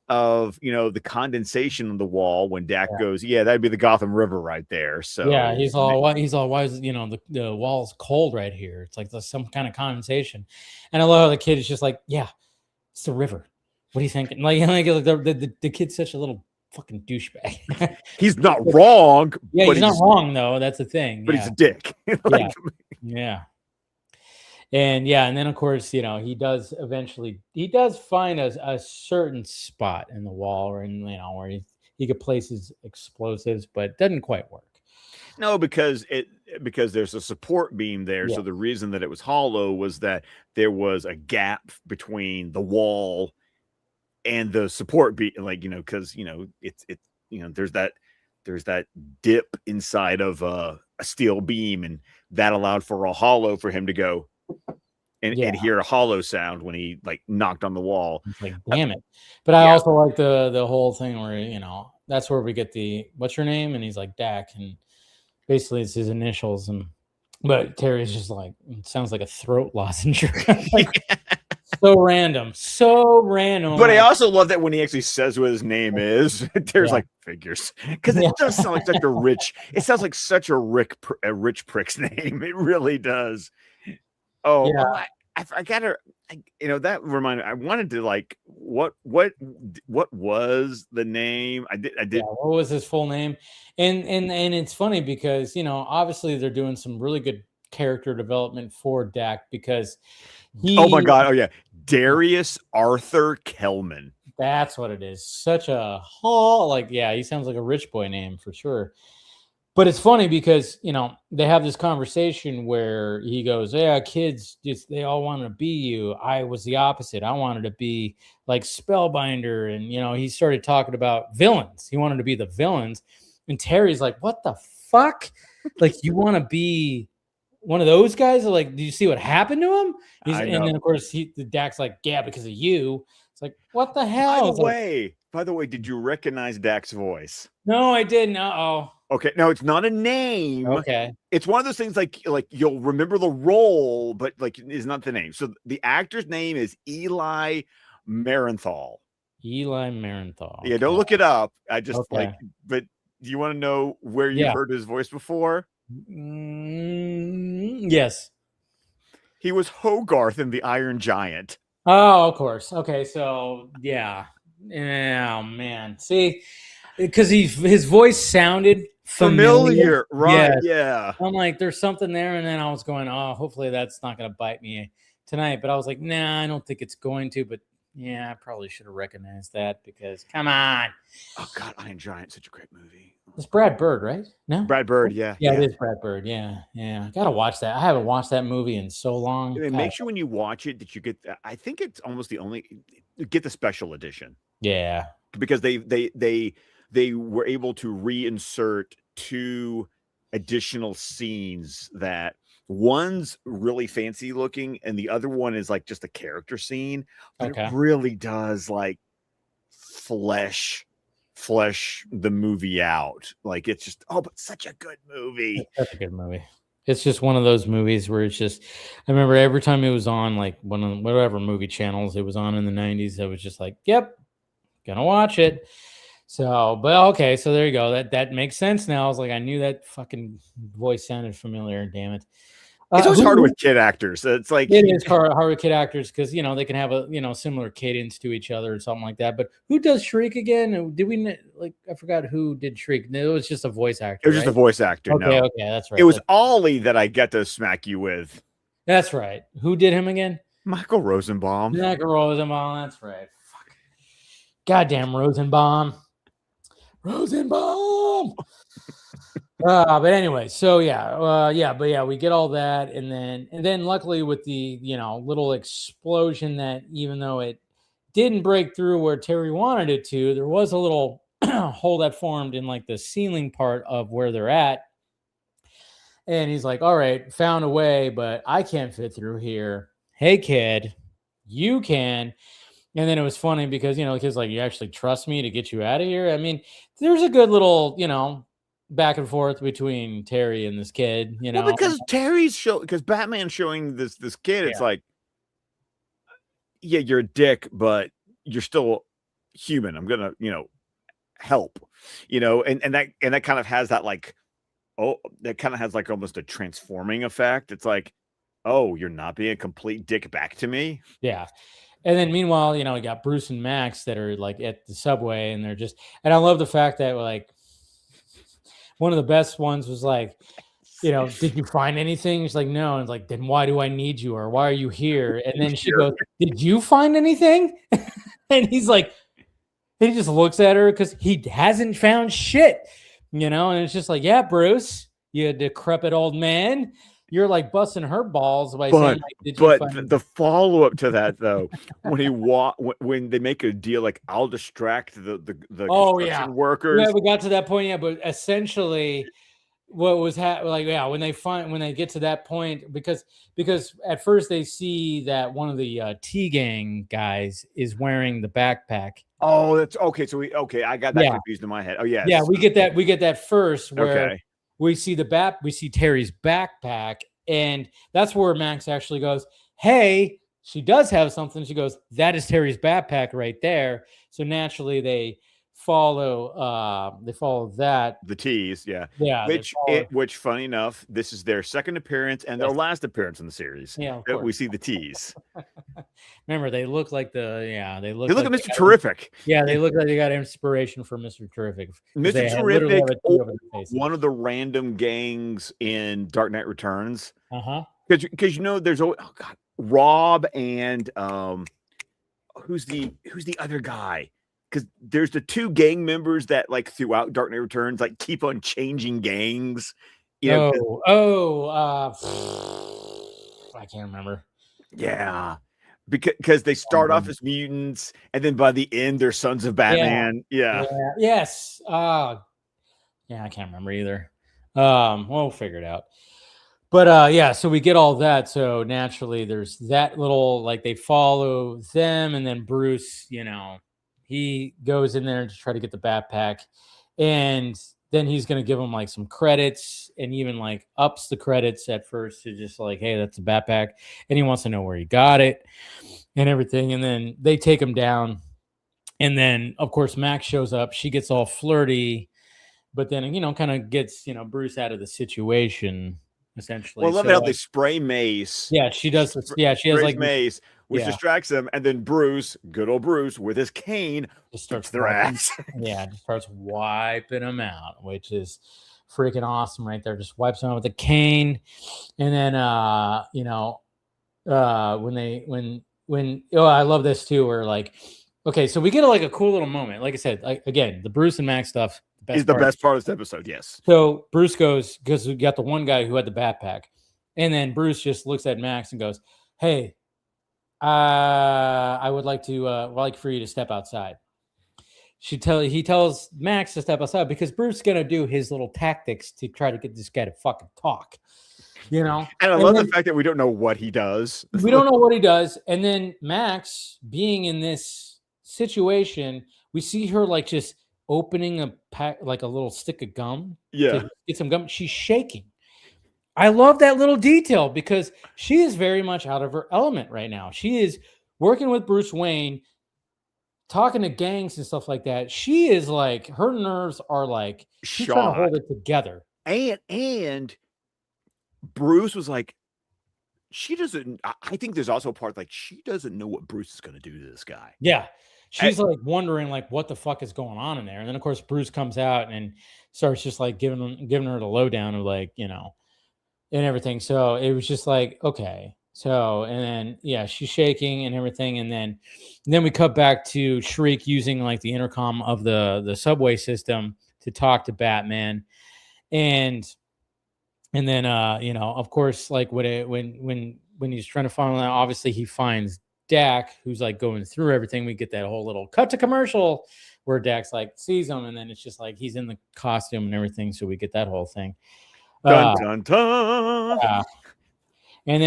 of the condensation on the wall when Dak goes, that'd be the Gotham River right there. So he's all why is the wall's cold right here. It's like there's some kind of condensation, and I love how the kid is just like, it's the river. What are you thinking? Like the kid's such a little fucking douchebag. He's not wrong. Yeah, he's not wrong though. That's the thing. But he's a dick. And then of course, he does find a certain spot in the wall where he could place his explosives, but it doesn't quite work. No, because there's a support beam there. So the reason that it was hollow was that there was a gap between the wall and the support beam, because there's that dip inside of a steel beam, and that allowed for a hollow for him to go and hear a hollow sound when he like knocked on the wall. It's like, damn it. But I also like the whole thing where, that's where we get the, what's your name? And he's like, Dak. And basically it's his initials. But Terry's just like, it sounds like a throat lozenge. So random. But I also love that when he actually says what his name is, Terry's like, figures. Because it does sound like it sounds like such a rich prick's name. It really does. Oh, I got her. That reminded. I wanted to like what was the name? I did. Yeah, what was his full name? And it's funny because obviously they're doing some really good character development for Dak because oh my god, Darius Arthur Kelman. That's what it is. Such a he sounds like a rich boy name for sure. But it's funny because, they have this conversation where he goes, kids, they all wanted to be you. I was the opposite. I wanted to be like Spellbinder. And, he started talking about villains. He wanted to be the villains. And Terry's like, what the fuck? Like, you want to be one of those guys? Like, do you see what happened to him? And then, of course, the Dak's like, yeah, because of you. It's like, what the hell? By the way, did you recognize Dak's voice? No, I didn't. Uh-oh. Okay, no, it's not a name. Okay. It's one of those things like you'll remember the role, but like is not the name. So the actor's name is Eli Marenthal. Eli Marenthal. Yeah, don't look it up. I just but do you want to know where you've heard his voice before? Yes. He was Hogarth in The Iron Giant. Oh, of course. Okay, so yeah. Oh man. See, because his voice sounded familiar, right? Yes. Yeah. I'm like, there's something there, and then I was going, oh, hopefully that's not going to bite me tonight. But I was like, nah, I don't think it's going to. But yeah, I probably should have recognized that because come on. Oh God, Iron Giant, such a great movie. It's Brad Bird, right? No, Brad Bird, yeah, yeah, it is Brad Bird. Yeah, yeah. Gotta watch that. I haven't watched that movie in so long. And God. make sure when you watch it that you get. I think it's almost the only get the special edition. Yeah, because they were able to reinsert 2 additional scenes that one's really fancy looking and the other one is like just a character scene, but it really does like flesh the movie out. Like it's just but such a good movie. It's such a good movie. It's just one of those movies where it's just, I remember every time it was on, like one of whatever movie channels it was on in the 90s, I was just like, yep, gonna watch it. So, but okay, so there you go. That makes sense now. I was like, I knew that fucking voice sounded familiar. Damn it. It's always hard with kid actors. It's like it is hard with kid actors because they can have a similar cadence to each other or something like that. But who does Shriek again? Did we I forgot who did Shriek? It was just a voice actor. It was just a voice actor. Okay, okay, that's right. It was Ollie that I get to smack you with. That's right. Who did him again? Michael Rosenbaum. Michael Rosenbaum. That's right. Fuck. Goddamn Rosenbaum. But anyway, so we get all that, and then luckily with the little explosion that even though it didn't break through where Terry wanted it to, there was a little hole that formed in like the ceiling part of where they're at, and he's like, all right, found a way, but I can't fit through here. Hey kid, you can. And then it was funny because the kid's like, you actually trust me to get you out of here? I mean, there's a good little back and forth between Terry and this kid, Well, because because Batman's showing this kid, it's like, yeah, you're a dick, but you're still human. I'm gonna, help, and that kind of has that like, that kind of has like almost a transforming effect. It's like, oh, you're not being a complete dick back to me. Yeah. And then meanwhile, we got Bruce and Max that are like at the subway, and they're just, and I love the fact that like one of the best ones was like, did you find anything? She's like, no. And it's like, then why do I need you? Or why are you here? And then she goes, did you find anything? And he's like, he just looks at her because he hasn't found shit, and it's just like, yeah, Bruce, you decrepit old man. You're like busting her balls by saying, like, the follow up to that though, when they make a deal, like I'll distract the construction workers. Yeah, we got to that point. Yeah, but essentially, what was when they get to that point, because at first they see that one of the T gang guys is wearing the backpack. Oh, that's okay. So I got that confused in my head. Oh yeah, yeah, we get that first where. We see Terry's backpack, and that's where Max actually goes, hey, she does have something. She goes, that is Terry's backpack right there. So naturally they follow that. The T's, yeah. Yeah. Which funny enough, this is their second appearance and their last appearance in the series. Yeah. We see the T's. Remember, they look like they look like Mr. Terrific. Yeah, they look like they got inspiration from Mr. Terrific. Mr. Terrific, one of the random gangs in Dark Knight Returns. Because there's always Rob and who's the other guy? Because there's the 2 gang members that like throughout Dark Knight Returns like keep on changing gangs. I can't remember. Yeah. Because they start off as mutants, and then by the end, they're sons of Batman. Yeah. Yes. I can't remember either. We'll figure it out. But so we get all that. So naturally, there's that little like they follow them, and then Bruce, he goes in there to try to get the backpack, and then he's going to give him like some credits, and even like ups the credits at first to just like, hey, that's a backpack. And he wants to know where he got it and everything. And then they take him down. And then of course, Max shows up, she gets all flirty, but then, kind of gets, Bruce out of the situation essentially. Well, I love how they spray mace. Yeah, she does. Yeah. She has like mace, which distracts them. And then Bruce, good old Bruce with his cane, just starts their ass. Yeah, just starts wiping them out, which is freaking awesome right there. Just wipes him out with a cane. And then, when I love this too, where like, okay, so we get like a cool little moment. Like I said, again, the Bruce and Max stuff is the best part of this episode. Yes. So Bruce goes, because we got the one guy who had the backpack, and then Bruce just looks at Max and goes, "Hey, I would like for you to step outside." He tells Max to step outside because Bruce is gonna do his little tactics to try to get this guy to fucking talk. And I love the fact that we don't know what he does. We don't know what he does. And then Max, being in this situation, we see her like just opening a pack, like a little stick of gum. Yeah. To get some gum. She's shaking. I love that little detail because she is very much out of her element right now. She is working with Bruce Wayne, talking to gangs and stuff like that. She is like, her nerves are like, she's trying to hold it together. And Bruce was like, she doesn't. I think there's also a part like she doesn't know what Bruce is going to do to this guy. Yeah, she's like wondering like what the fuck is going on in there. And then of course Bruce comes out and starts just like giving her the lowdown of like and everything. So it was just like okay. So and then she's shaking and everything, and then we cut back to Shriek using like the intercom of the subway system to talk to Batman, and then of course like when he's trying to find out, obviously he finds Dak, who's like going through everything. We get that whole little cut to commercial where Dak's like sees him, and then it's just like he's in the costume and everything. So we get that whole thing. Dun dun dun. And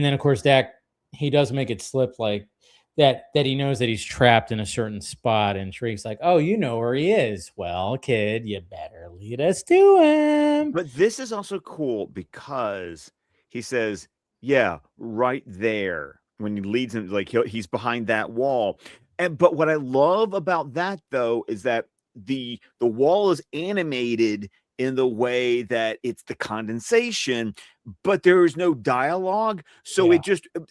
then of course Dak, he does make it slip like that he knows that he's trapped in a certain spot, and Shriek's like, "Oh, you know where he is. Well, kid, you better lead us to him." But this is also cool because he says, "Yeah, right there." When he leads him, like he's behind that wall. But what I love about that though is that the wall is animated in the way that it's the condensation, but there is no dialogue. So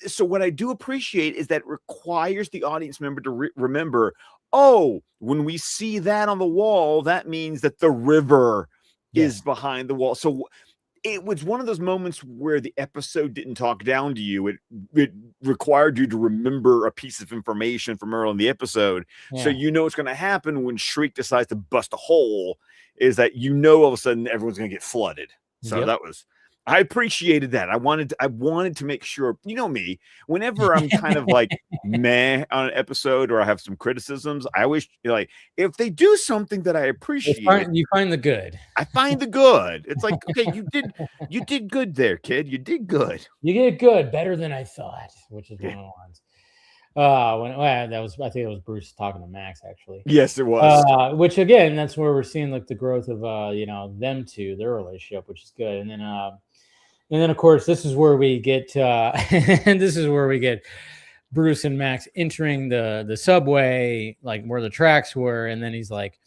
so what I do appreciate is that it requires the audience member to remember, oh, when we see that on the wall, that means that the river is behind the wall. So it was one of those moments where the episode didn't talk down to you. It required you to remember a piece of information from early in the episode. So you know what's going to happen when Shriek decides to bust a hole, is that all of a sudden everyone's going to get flooded. So that was, I appreciated that. I wanted to make sure, me, whenever I'm kind of like meh on an episode or I have some criticisms, I always like, if they do something that I appreciate, you find the good. I find the good. It's like, okay, you did good there, kid. You did good. You did good, better than I thought, which is one of the ones. I think it was Bruce talking to Max, actually. Yes, it was. Which again, that's where we're seeing like the growth of them two, their relationship, which is good. And then of course this is where we get Bruce and Max entering the subway, like where the tracks were, and then he's like,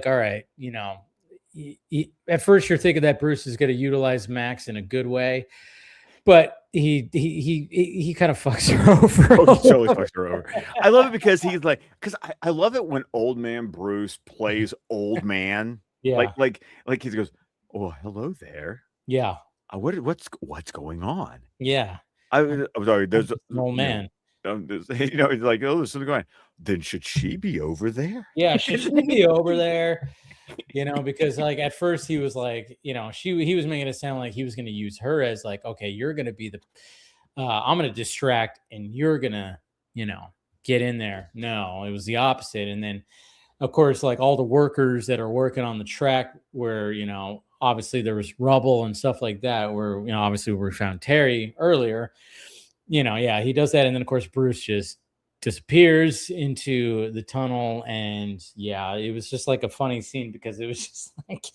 all right, at first you're thinking that Bruce is going to utilize Max in a good way, but he kind of fucks her over. Oh, he totally fucks her over. I love it because he's like, I love it when old man Bruce plays old man. Yeah. Like he goes, "Oh, hello there." Yeah. What's going on? Yeah. I'm sorry. There's an old man. It's like, oh, there's something going on. Then should she be over there? Yeah, should she be over there? Because like at first he was like, he was making it sound like he was going to use her as like, okay, you're going to be the, I'm going to distract and you're going to, get in there. No, it was the opposite. And then of course, like all the workers that are working on the track where, obviously there was rubble and stuff like that where, obviously we found Terry earlier, he does that. And then of course, Bruce just disappears into the tunnel, and it was just like a funny scene because it was just like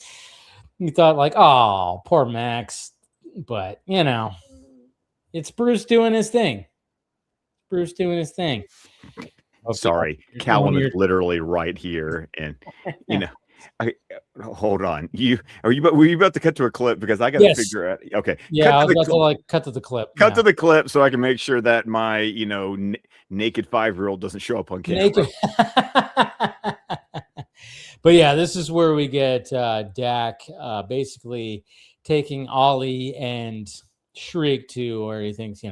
you thought like, oh, poor Max, but it's Bruce doing his thing. Sorry, Callum is literally right here, and hold on. Were you about to cut to a clip because I got to figure out? Okay, I was about to like cut to the clip. Cut to the clip so I can make sure that my naked 5-year-old doesn't show up on camera. But yeah, this is where we get Dak basically taking Ollie and Shriek to where he thinks,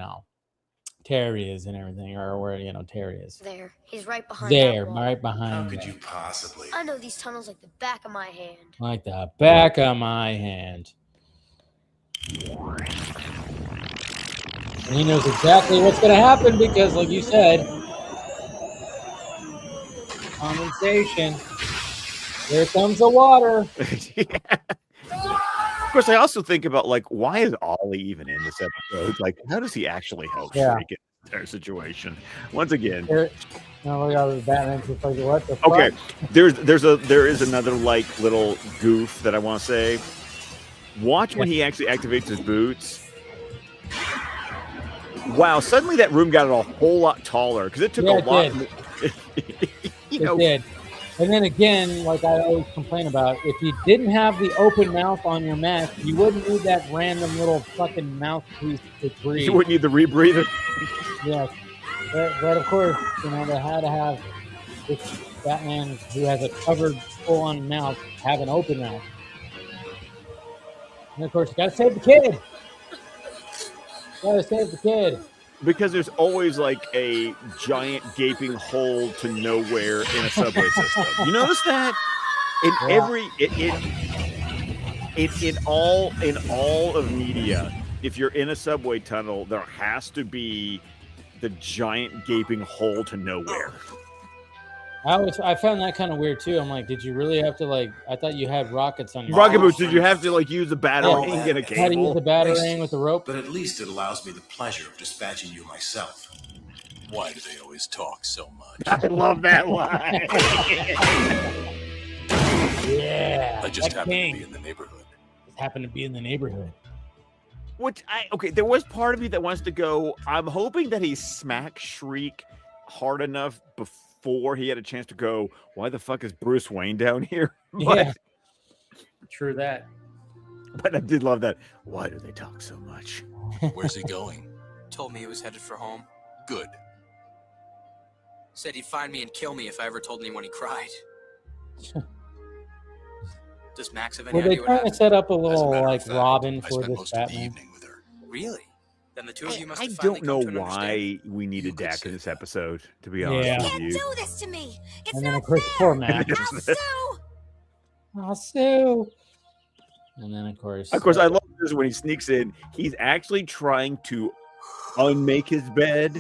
Terry is and everything, or where, Terry is. There. He's right behind that wall. Right behind. How could you possibly? I know these tunnels like the back of my hand. Like the back of my hand. And he knows exactly what's going to happen because, like you said, condensation. Here comes the water. Yeah. Of course, I also think about, like, why is Ollie even in this episode? Like, how does he actually help Shriek in their situation? Once again, now we got the Batman just like, what the fuck? Okay, there is another like little goof that I want to say. Watch when he actually activates his boots. Wow, suddenly that room got a whole lot taller because it took a lot. It did. And then again, like I always complain about, if you didn't have the open mouth on your mask, you wouldn't need that random little fucking mouthpiece to breathe. You wouldn't need the rebreather. Yes. But of course, they had to have this Batman who has a covered full-on mouth have an open mouth. And of course, you gotta save the kid. Gotta save the kid. Because there's always like a giant gaping hole to nowhere in a subway system. You notice that? In all of media, if you're in a subway tunnel, there has to be the giant gaping hole to nowhere. I found that kind of weird too. I'm like, did you really have to I thought you had rockets on your rocket boots? Did you have to use a batarang and a cable? How to use a batarang with a rope? But at least it allows me the pleasure of dispatching you myself. Why do they always talk so much? I love that line. Yeah. I just happen to be in the neighborhood. There was part of me that wants to go, I'm hoping that he smacks Shriek hard enough before he had a chance to go, why the fuck is Bruce Wayne down here? Yeah. True that. But I did love that. Why do they talk so much? Where's he going? Told me he was headed for home. Good. Said he'd find me and kill me if I ever told anyone he cried. Does Max have any idea? Were they trying to set up a little Robin for this Batman? Really? Then the two of you must have I don't know why we needed Dak in this episode, to be honest with you. You can't do this to me. It's and then not of course, poor Max. I'll sue. And then of course, I love this when he sneaks in. He's actually trying to unmake his bed,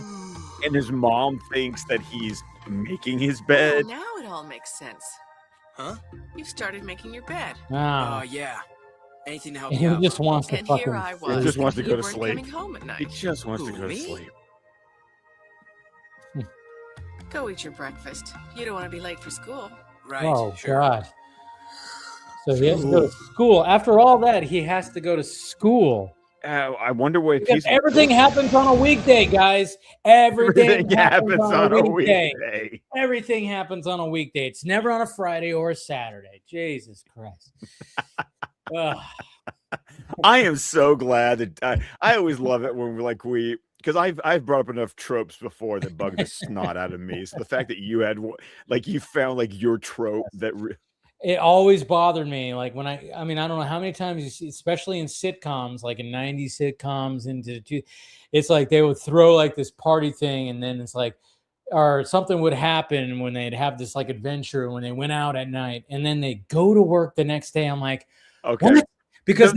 and his mom thinks that he's making his bed. Now it all makes sense. Huh? You started making your bed. Oh, yeah. Anything to help he you out. just wants to fucking. Here I was. He just wants to go to weren't sleep. Coming home at night. He just wants to go to sleep. Go eat your breakfast. You don't want to be late for school. Right. Oh sure. God. So he has to go to school. After all that, he has to go to school. I wonder what everything happens on a weekday, guys. Everything happens on a weekday. Everything happens on a weekday. It's never on a Friday or a Saturday. Jesus Christ. I am so glad that I always love it when because I've brought up enough tropes before that bug the snot out of me. So the fact that you had you found your trope that. It always bothered me. Like when I don't know how many times you see, especially in sitcoms, like in 90s sitcoms it's like they would throw this party thing and then it's or something would happen when they'd have this adventure when they went out at night and then they go to work the next day. I'm like, okay. What? Because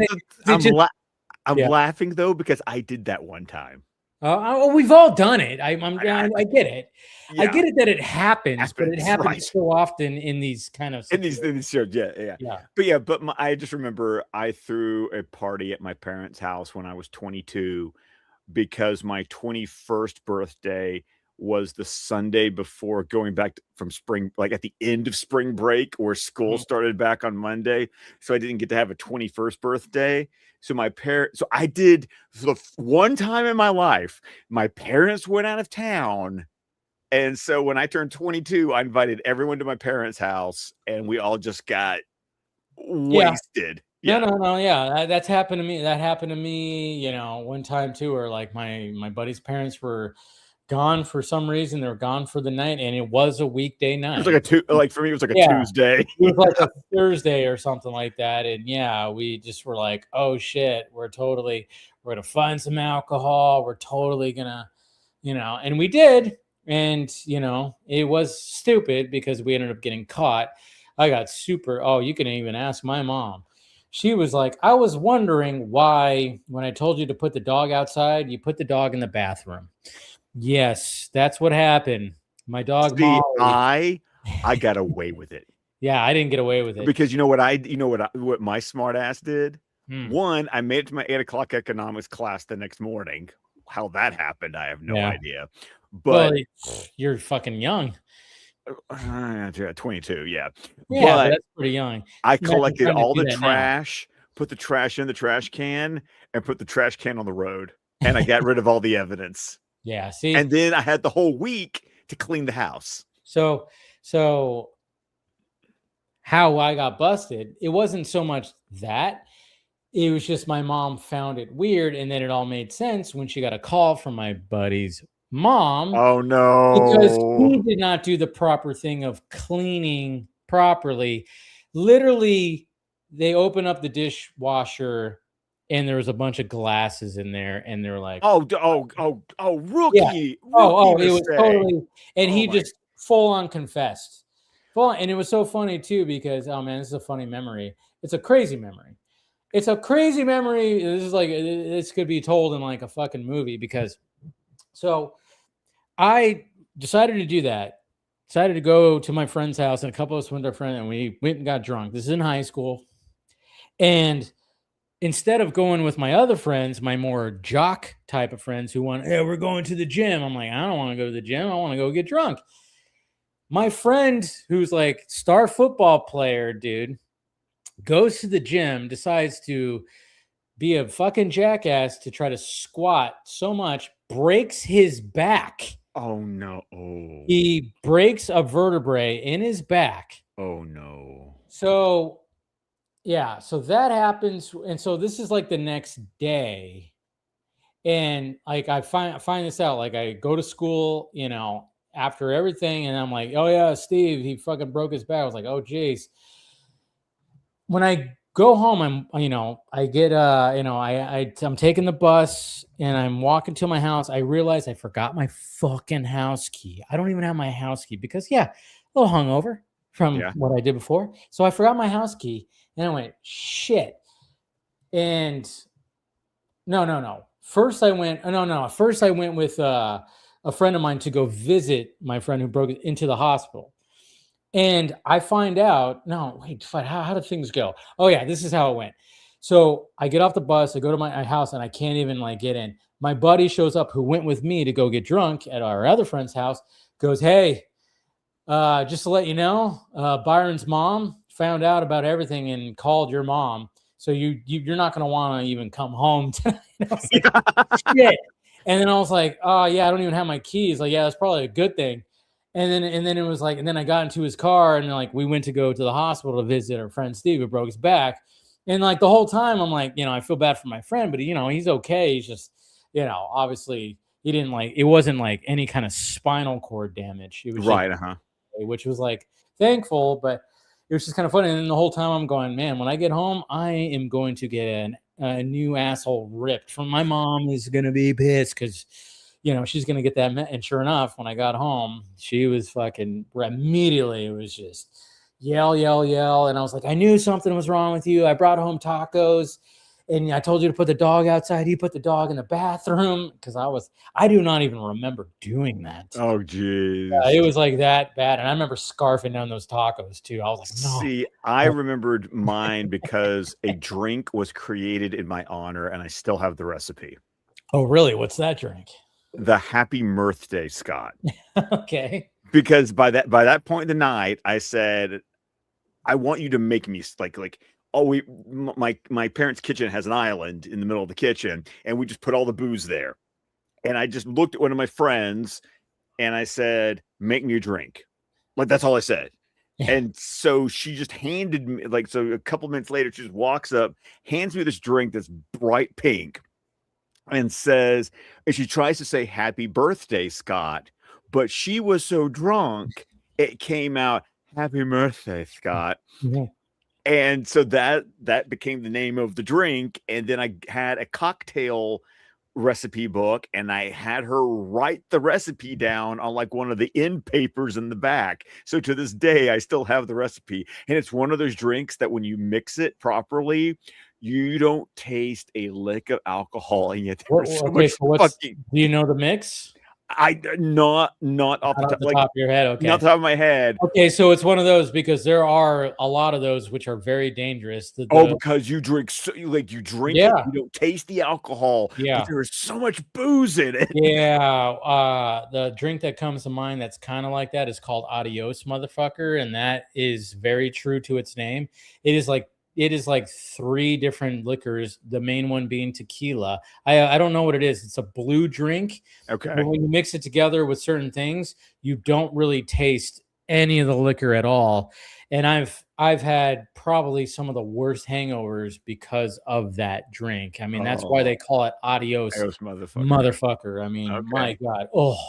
I'm laughing though, because I did that one time. We've all done it. I get it. Yeah. I get it that it happens, but it happens right. so often in these kind of in these shows. Yeah. But I just remember I threw a party at my parents' house when I was 22 because my 21st birthday was the Sunday before going back from spring, at the end of spring break, where school started back on Monday. So I didn't get to have a 21st birthday. So I did the one time in my life, my parents went out of town. And so when I turned 22, I invited everyone to my parents' house and we all just got wasted. Yeah. No. Yeah. That's happened to me. That happened to me, one time too, where my buddy's parents were gone for some reason. They were gone for the night, and it was a weekday night. It was like for me, it was like a Tuesday. It was like a Thursday or something like that. And yeah, we just were like, oh shit, we're gonna find some alcohol. We're totally gonna, and we did. And it was stupid because we ended up getting caught. I got you can even ask my mom. She was like, I was wondering why, when I told you to put the dog outside, you put the dog in the bathroom. Yes, that's what happened. My dog, See, Molly. I got away with it. Yeah, I didn't get away with it. Because what my smart ass did? One, I made it to my 8 o'clock economics class the next morning. How that happened, I have no idea. But you're fucking young. 22, yeah. Yeah, but that's pretty young. I collected all the trash, put the trash in the trash can, and put the trash can on the road. And I got rid of all the evidence. Yeah, see? And then I had the whole week to clean the house. So how I got busted, it wasn't so much that. It was just my mom found it weird, and then it all made sense when she got a call from my buddy's mom. Oh no. Because he did not do the proper thing of cleaning properly. Literally, they open up the dishwasher and there was a bunch of glasses in there, and they're like, rookie. Yeah. Rookie it was mistake. totally, and he just full on confessed. And it was so funny too, because this is a funny memory. It's a crazy memory. This is like, this could be told in like a fucking movie, because so I decided to do that. Decided to go to my friend's house, and a couple of us went to our friend, and we went and got drunk. This is in high school. And instead of going with my other friends, my more jock type of friends who want, hey, we're going to the gym. I'm like, I don't want to go to the gym. I want to go get drunk. My friend, who's like star football player, dude, goes to the gym, decides to be a fucking jackass to try to squat so much, breaks his back. Oh no. He breaks a vertebrae in his back. Oh no. So yeah, so that happens. And so this is like the next day. And like I find this out, like I go to school, after everything, and I'm like, oh yeah, Steve, he fucking broke his back. I was like, oh geez. When I go home, I'm taking the bus and I'm walking to my house. I realize I forgot my fucking house key. I don't even have my house key because a little hungover from what I did before. So I forgot my house key, and I went, shit. And no. First I went with a friend of mine to go visit my friend who broke into the hospital. And I find out, how did things go? Oh yeah, this is how it went. So I get off the bus, I go to my house, and I can't even get in. My buddy shows up who went with me to go get drunk at our other friend's house, goes, hey, just to let you know, Byron's mom found out about everything and called your mom. So you're not going to want to even come home tonight. I was like, shit. And then I was like, oh yeah, I don't even have my keys. Like, yeah, that's probably a good thing. And then it was like, and then I got into his car, and like we went to go to the hospital to visit our friend Steve, who broke his back. And like the whole time I'm like, I feel bad for my friend, but he's okay. He's just, obviously he didn't it wasn't like any kind of spinal cord damage. It was right, which was like thankful, but it was just kind of funny. And then the whole time I'm going, man, when I get home, I am going to get a new asshole ripped from my mom. Is going to be pissed because she's going to get that. And sure enough, when I got home, she was fucking immediately. It was just yell. And I was like, I knew something was wrong with you. I brought home tacos, and I told you to put the dog outside. You put the dog in the bathroom, because I do not even remember doing that. Oh, geez. It was like that bad. And I remember scarfing down those tacos too. I was like, no. See, I remembered mine because a drink was created in my honor, and I still have the recipe. Oh, really? What's that drink? The Happy Mirthday, Scott. Okay. Because by that point in the night, I said, I want you to make me my parents' kitchen has an island in the middle of the kitchen, and we just put all the booze there. And I just looked at one of my friends and I said, make me a drink. Like, that's all I said. And so she just handed me, so a couple minutes later, she just walks up, hands me this drink that's bright pink. and says, and she tries to say happy birthday, Scott, but she was so drunk, it came out happy birthday, Scott. Mhm. And so that became the name of the drink. And then I had a cocktail recipe book, and I had her write the recipe down on like one of the end papers in the back. So to this day, I still have the recipe. And it's one of those drinks that when you mix it properly, you don't taste a lick of alcohol in it. There's so much fucking. Do you know the mix? I not off the top, like, top of your head. Okay. not the top of my head. Okay, so it's one of those because there are a lot of those which are very dangerous. Because you drink you drink it, Yeah. you don't taste the alcohol. Yeah. But there is so much booze in it. Yeah, the drink that comes to mind that's kind of like that is called Adios, motherfucker, and that is very true to its name. It is like 3 different liquors, the main one being tequila. I don't know what it is. It's a blue drink. Okay. But when you mix it together with certain things, you don't really taste any of the liquor at all. And I've had probably some of the worst hangovers because of that drink. I mean, that's why they call it Adios, motherfucker. I mean, my God. Oh,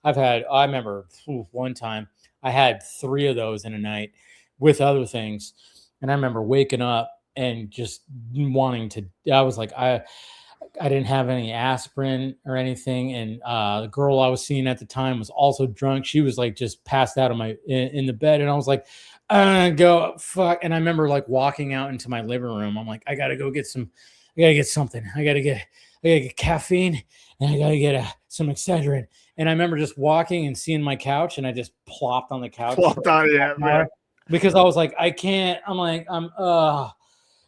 I remember one time I had 3 of those in a night with other things. And I remember waking up and just wanting to, I was like, I didn't have any aspirin or anything. And the girl I was seeing at the time was also drunk. She was like just passed out in the bed. And I was like, go fuck. And I remember like walking out into my living room. I'm like, I got to go get something. I got to get caffeine, and I got to get some Excedrin. And I remember just walking and seeing my couch, and I just plopped on the couch. Because I was like, I can't. I'm like, and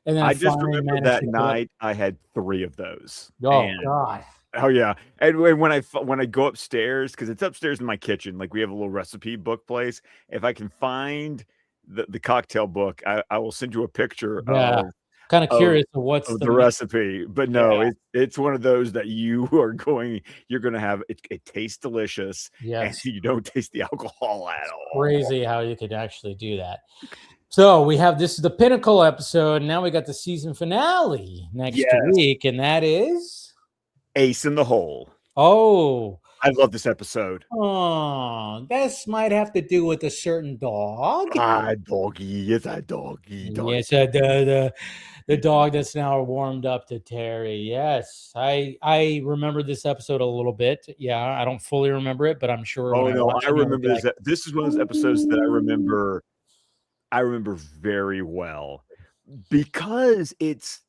then I just remember that night I had 3 of those. Oh God. Oh yeah. And when I go upstairs, because it's upstairs in my kitchen, like we have a little recipe book place. If I can find the cocktail book, I will send you a picture. Yeah. Kind of curious of what's the recipe, but no, it's one of those that you're going to have. It tastes delicious. Yes. And you don't taste the alcohol at all. Crazy how you could actually do that. So this is the pinnacle episode. Now we got the season finale next week, and that is Ace in the Hole. Oh, I love this episode. Oh, this might have to do with a certain dog. Doggy. It's a doggy. Yes, the dog that's now warmed up to Terry. Yes, I remember this episode a little bit. Yeah, I don't fully remember it, but I'm sure. Oh no, I remember this. This is one of those episodes that I remember very well because it's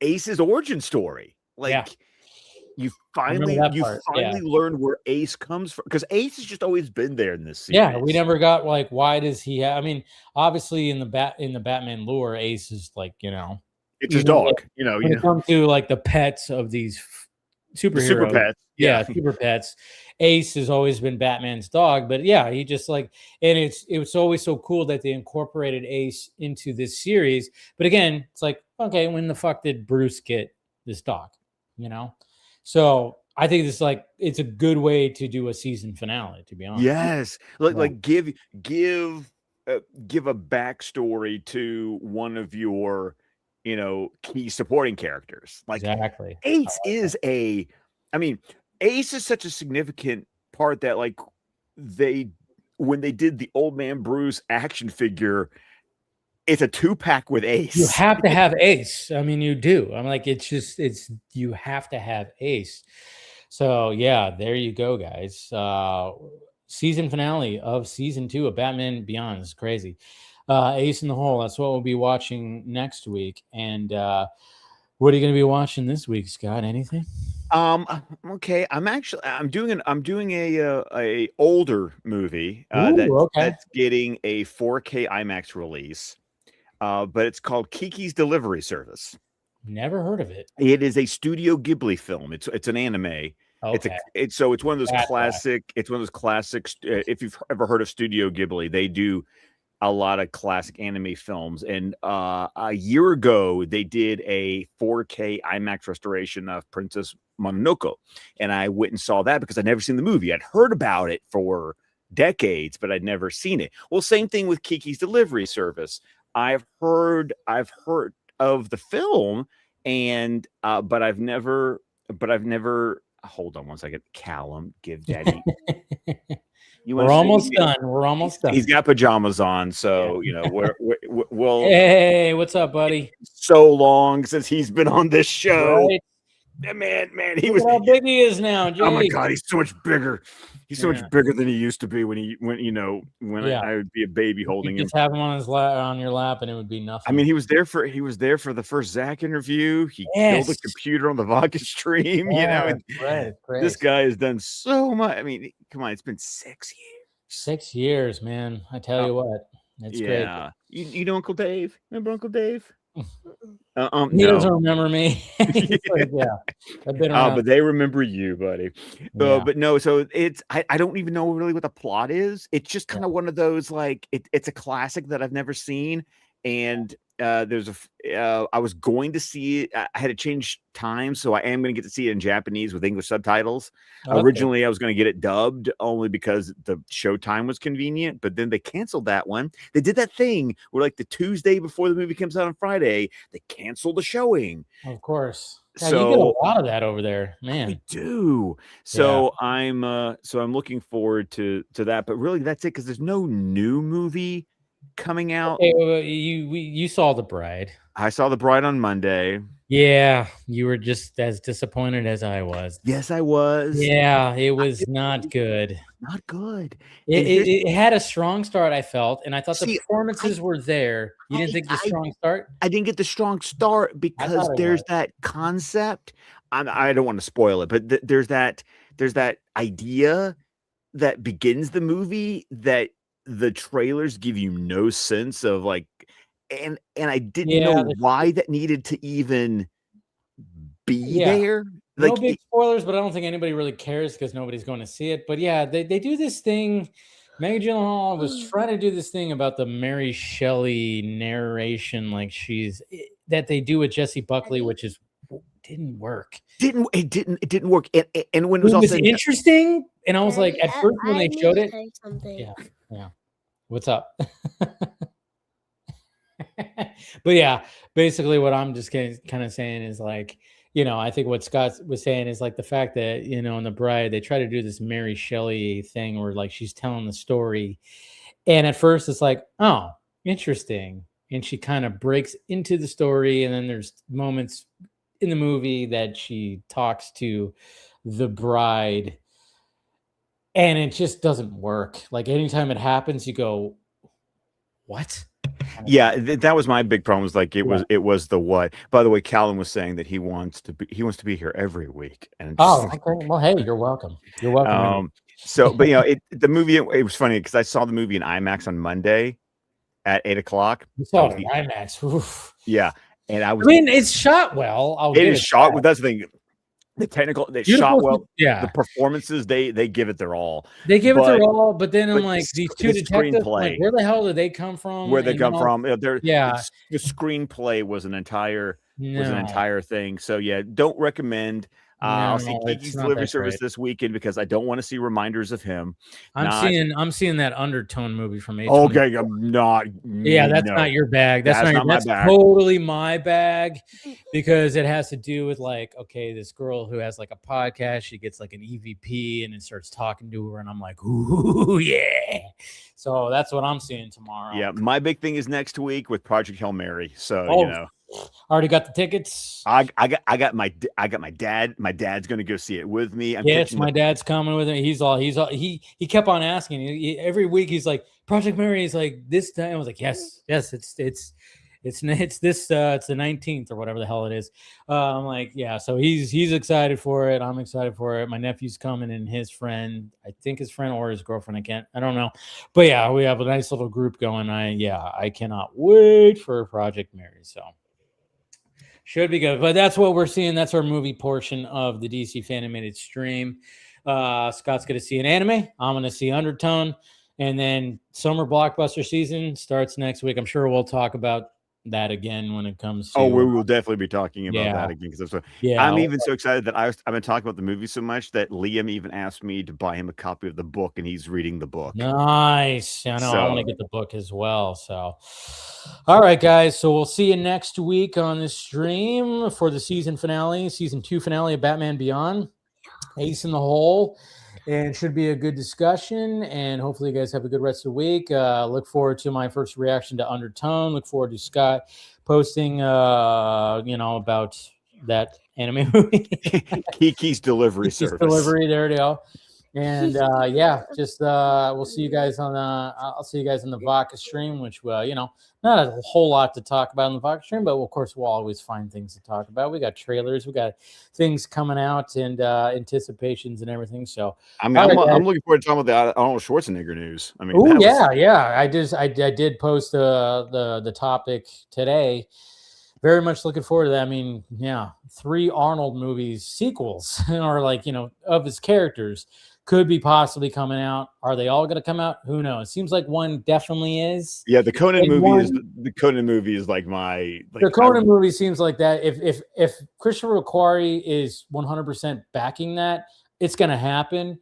Ace's origin story. Like you finally learn where Ace comes from, because Ace has just always been there in this series. Yeah, we never got like, why does he have? I mean, obviously in the Batman lore, Ace is like, it's his dog. When it comes to like the pets of these superheroes, super pets, super pets. Ace has always been Batman's dog, but he just like, and it was always so cool that they incorporated Ace into this series. But again, it's like, okay, when the fuck did Bruce get this dog? So I think it's a good way to do a season finale, to be honest. Yes, like give a backstory to one of your key supporting characters. Like exactly, Ace is Ace is such a significant part that like when they did the Old Man Bruce action figure, it's a 2-pack with Ace. You have to have Ace. I mean, you do. I'm like, you have to have Ace. So there you go, guys. Season finale of season 2 of Batman Beyond is crazy. Ace in the Hole. That's what we'll be watching next week. And what are you going to be watching this week, Scott? Anything? Okay. I'm doing a older movie that's getting a 4K IMAX release. But it's called Kiki's Delivery Service. Never heard of it. It is a Studio Ghibli film. It's an anime. Okay. It's one of those classic. It's one of those classics. If you've ever heard of Studio Ghibli, they do a lot of classic anime films. And a year ago, they did a 4K IMAX restoration of Princess Mononoke, and I went and saw that because I'd never seen the movie. I'd heard about it for decades, but I'd never seen it. Well, same thing with Kiki's Delivery Service. I've heard of the film, and but I've never. Hold on one second, Callum. Give Daddy. We're almost done. We're almost done. He's got pajamas on, so you know we'll. Hey, what's up, buddy? So long since he's been on this show. Right? Man, Look at how big he is now. Oh my God, he's so much bigger. He's so much bigger than he used to be when I would be a baby holding him. Just have him on his on your lap, and it would be nothing. I mean, he was there for the first Zach interview. He killed a computer on the vodka stream. Right. This guy has done so much. I mean, come on, it's been 6 years. 6 years, man. I tell you what, it's great. You know Uncle Dave? Remember Uncle Dave? He doesn't remember me. I've been around. But they remember you, buddy. But no, so I don't even know really what the plot is. It's just kind of one of those, like, it's a classic that I've never seen, and I was going to see it. I had to change time, so I am going to get to see it in Japanese with English subtitles. Okay. Originally, I was going to get it dubbed only because the show time was convenient, but then they canceled that one. They did that thing where, like, the Tuesday before the movie comes out on Friday, they canceled the showing. Of course. God, so you get a lot of that over there, man. We do. So I'm looking forward to that. But really, that's it, because there's no new movie coming out. Okay, you saw The Bride. I saw The Bride on Monday. Yeah, you were just as disappointed as I was. Yes, I was. Yeah, it was not good. Not good. It had a strong start, I felt, and I thought the performances were there. You didn't think the strong start? I didn't get the strong start because there's that concept. I don't want to spoil it, but there's that idea that begins the movie that the trailers give you no sense of, like, and I didn't know why that needed to even be there. Like, no big spoilers, but I don't think anybody really cares because nobody's going to see it. But yeah, they do this thing. Megan Gyllenhaal was trying to do this thing about the Mary Shelley narration, like that they do with Jessie Buckley, which didn't work. It didn't work. And when it was interesting, and I was like, at first when they showed it, yeah. What's up? But yeah, basically what I'm just kind of saying is, like, I think what Scott was saying is, like, the fact that, in The Bride, they try to do this Mary Shelley thing where, like, she's telling the story. And at first it's like, oh, interesting. And she kind of breaks into the story. And then there's moments in the movie that she talks to the bride. And it just doesn't work. Like, anytime it happens, you go, what? Yeah, that was my big problem. Was like it was the what. By the way, Calvin was saying that he wants to be here every week. And okay. Well, hey, you're welcome. You're welcome. So, but the movie, it was funny because I saw the movie in IMAX on Monday at 8:00. You saw it in IMAX. Oof. Yeah, and I mean, it's shot well. It is shot. That's the thing. The technical, they shot well. Yeah, the performances, they give it their all. They give it their all, but then I'm like, these two detectives, like, where the hell did they come from? Where they come from? The screenplay was an entire thing. So yeah, don't recommend. I'll see Kiki's delivery service this weekend because I don't want to see reminders of him. I'm seeing that Undertone movie from A24. Okay, I'm not. Yeah, that's not your bag. That's totally my bag, because it has to do with, like, okay, this girl who has, like, a podcast, she gets, like, an EVP and it starts talking to her, and I'm like, ooh, yeah. So that's what I'm seeing tomorrow. Yeah, my big thing is next week with Project Hail Mary. So already got the tickets. I got my dad. My dad's gonna go see it with me. Yes, my dad's coming with me. He kept on asking. Every week he's like, Project Mary is like this time. I was like, yes, it's this it's the 19th or whatever the hell it is. I'm like, yeah. So he's excited for it. I'm excited for it. My nephew's coming, and his friend, I think his friend or his girlfriend, I don't know. But yeah, we have a nice little group going. I cannot wait for Project Mary. So should be good. But that's what we're seeing. That's our movie portion of the DC Fan-Imated stream. Scott's going to see an anime. I'm going to see Undertone. And then summer blockbuster season starts next week. I'm sure we'll talk about that again when it comes to. Oh, we will definitely be talking about that again because I'm even so excited that I've been talking about the movie so much that Liam even asked me to buy him a copy of the book, and he's reading the book. Nice. I know. I want to get the book as well. So, all right, guys. So we'll see you next week on the stream for the season 2 finale of Batman Beyond. Ace in the hole. And it should be a good discussion, and hopefully you guys have a good rest of the week. Look forward to my first reaction to Undertone. Look forward to Scott posting, about that anime movie. Kiki's Delivery Service. Delivery, there we go. And we'll see you guys on I'll see you guys on the Vodka stream, which not a whole lot to talk about in the Vodka stream, but of course we'll always find things to talk about. We got trailers, we got things coming out, and anticipations and everything. So I'm looking forward to talking about the Arnold Schwarzenegger news. I mean, I did post the topic today. Very much looking forward to that. I mean, 3 Arnold movies sequels or of his characters could be possibly coming out. Are they all going to come out? Who knows? Seems like one definitely is. Yeah, the Conan movie is like my. The Conan movie seems like that. If Christopher McQuarrie is 100% backing that, it's going to happen.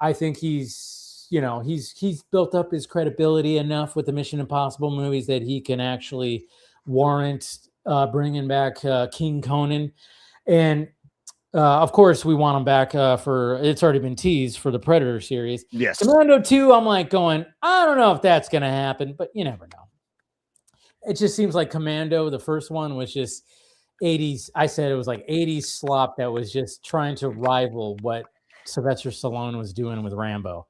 I think he's built up his credibility enough with the Mission Impossible movies that he can actually warrant bringing back King Conan. And of course, we want him back it's already been teased for the Predator series. Yes. Commando 2, I'm like going, I don't know if that's going to happen, but you never know. It just seems like Commando, the first one, was just 80s. I said it was like 80s slop that was just trying to rival what Sylvester Stallone was doing with Rambo.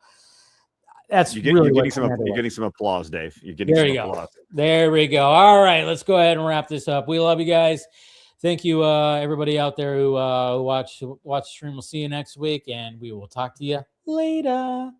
You're getting some applause, Dave. You're getting some applause. There we go. All right, let's go ahead and wrap this up. We love you guys. Thank you, everybody out there who watch the stream. We'll see you next week, and we will talk to you later.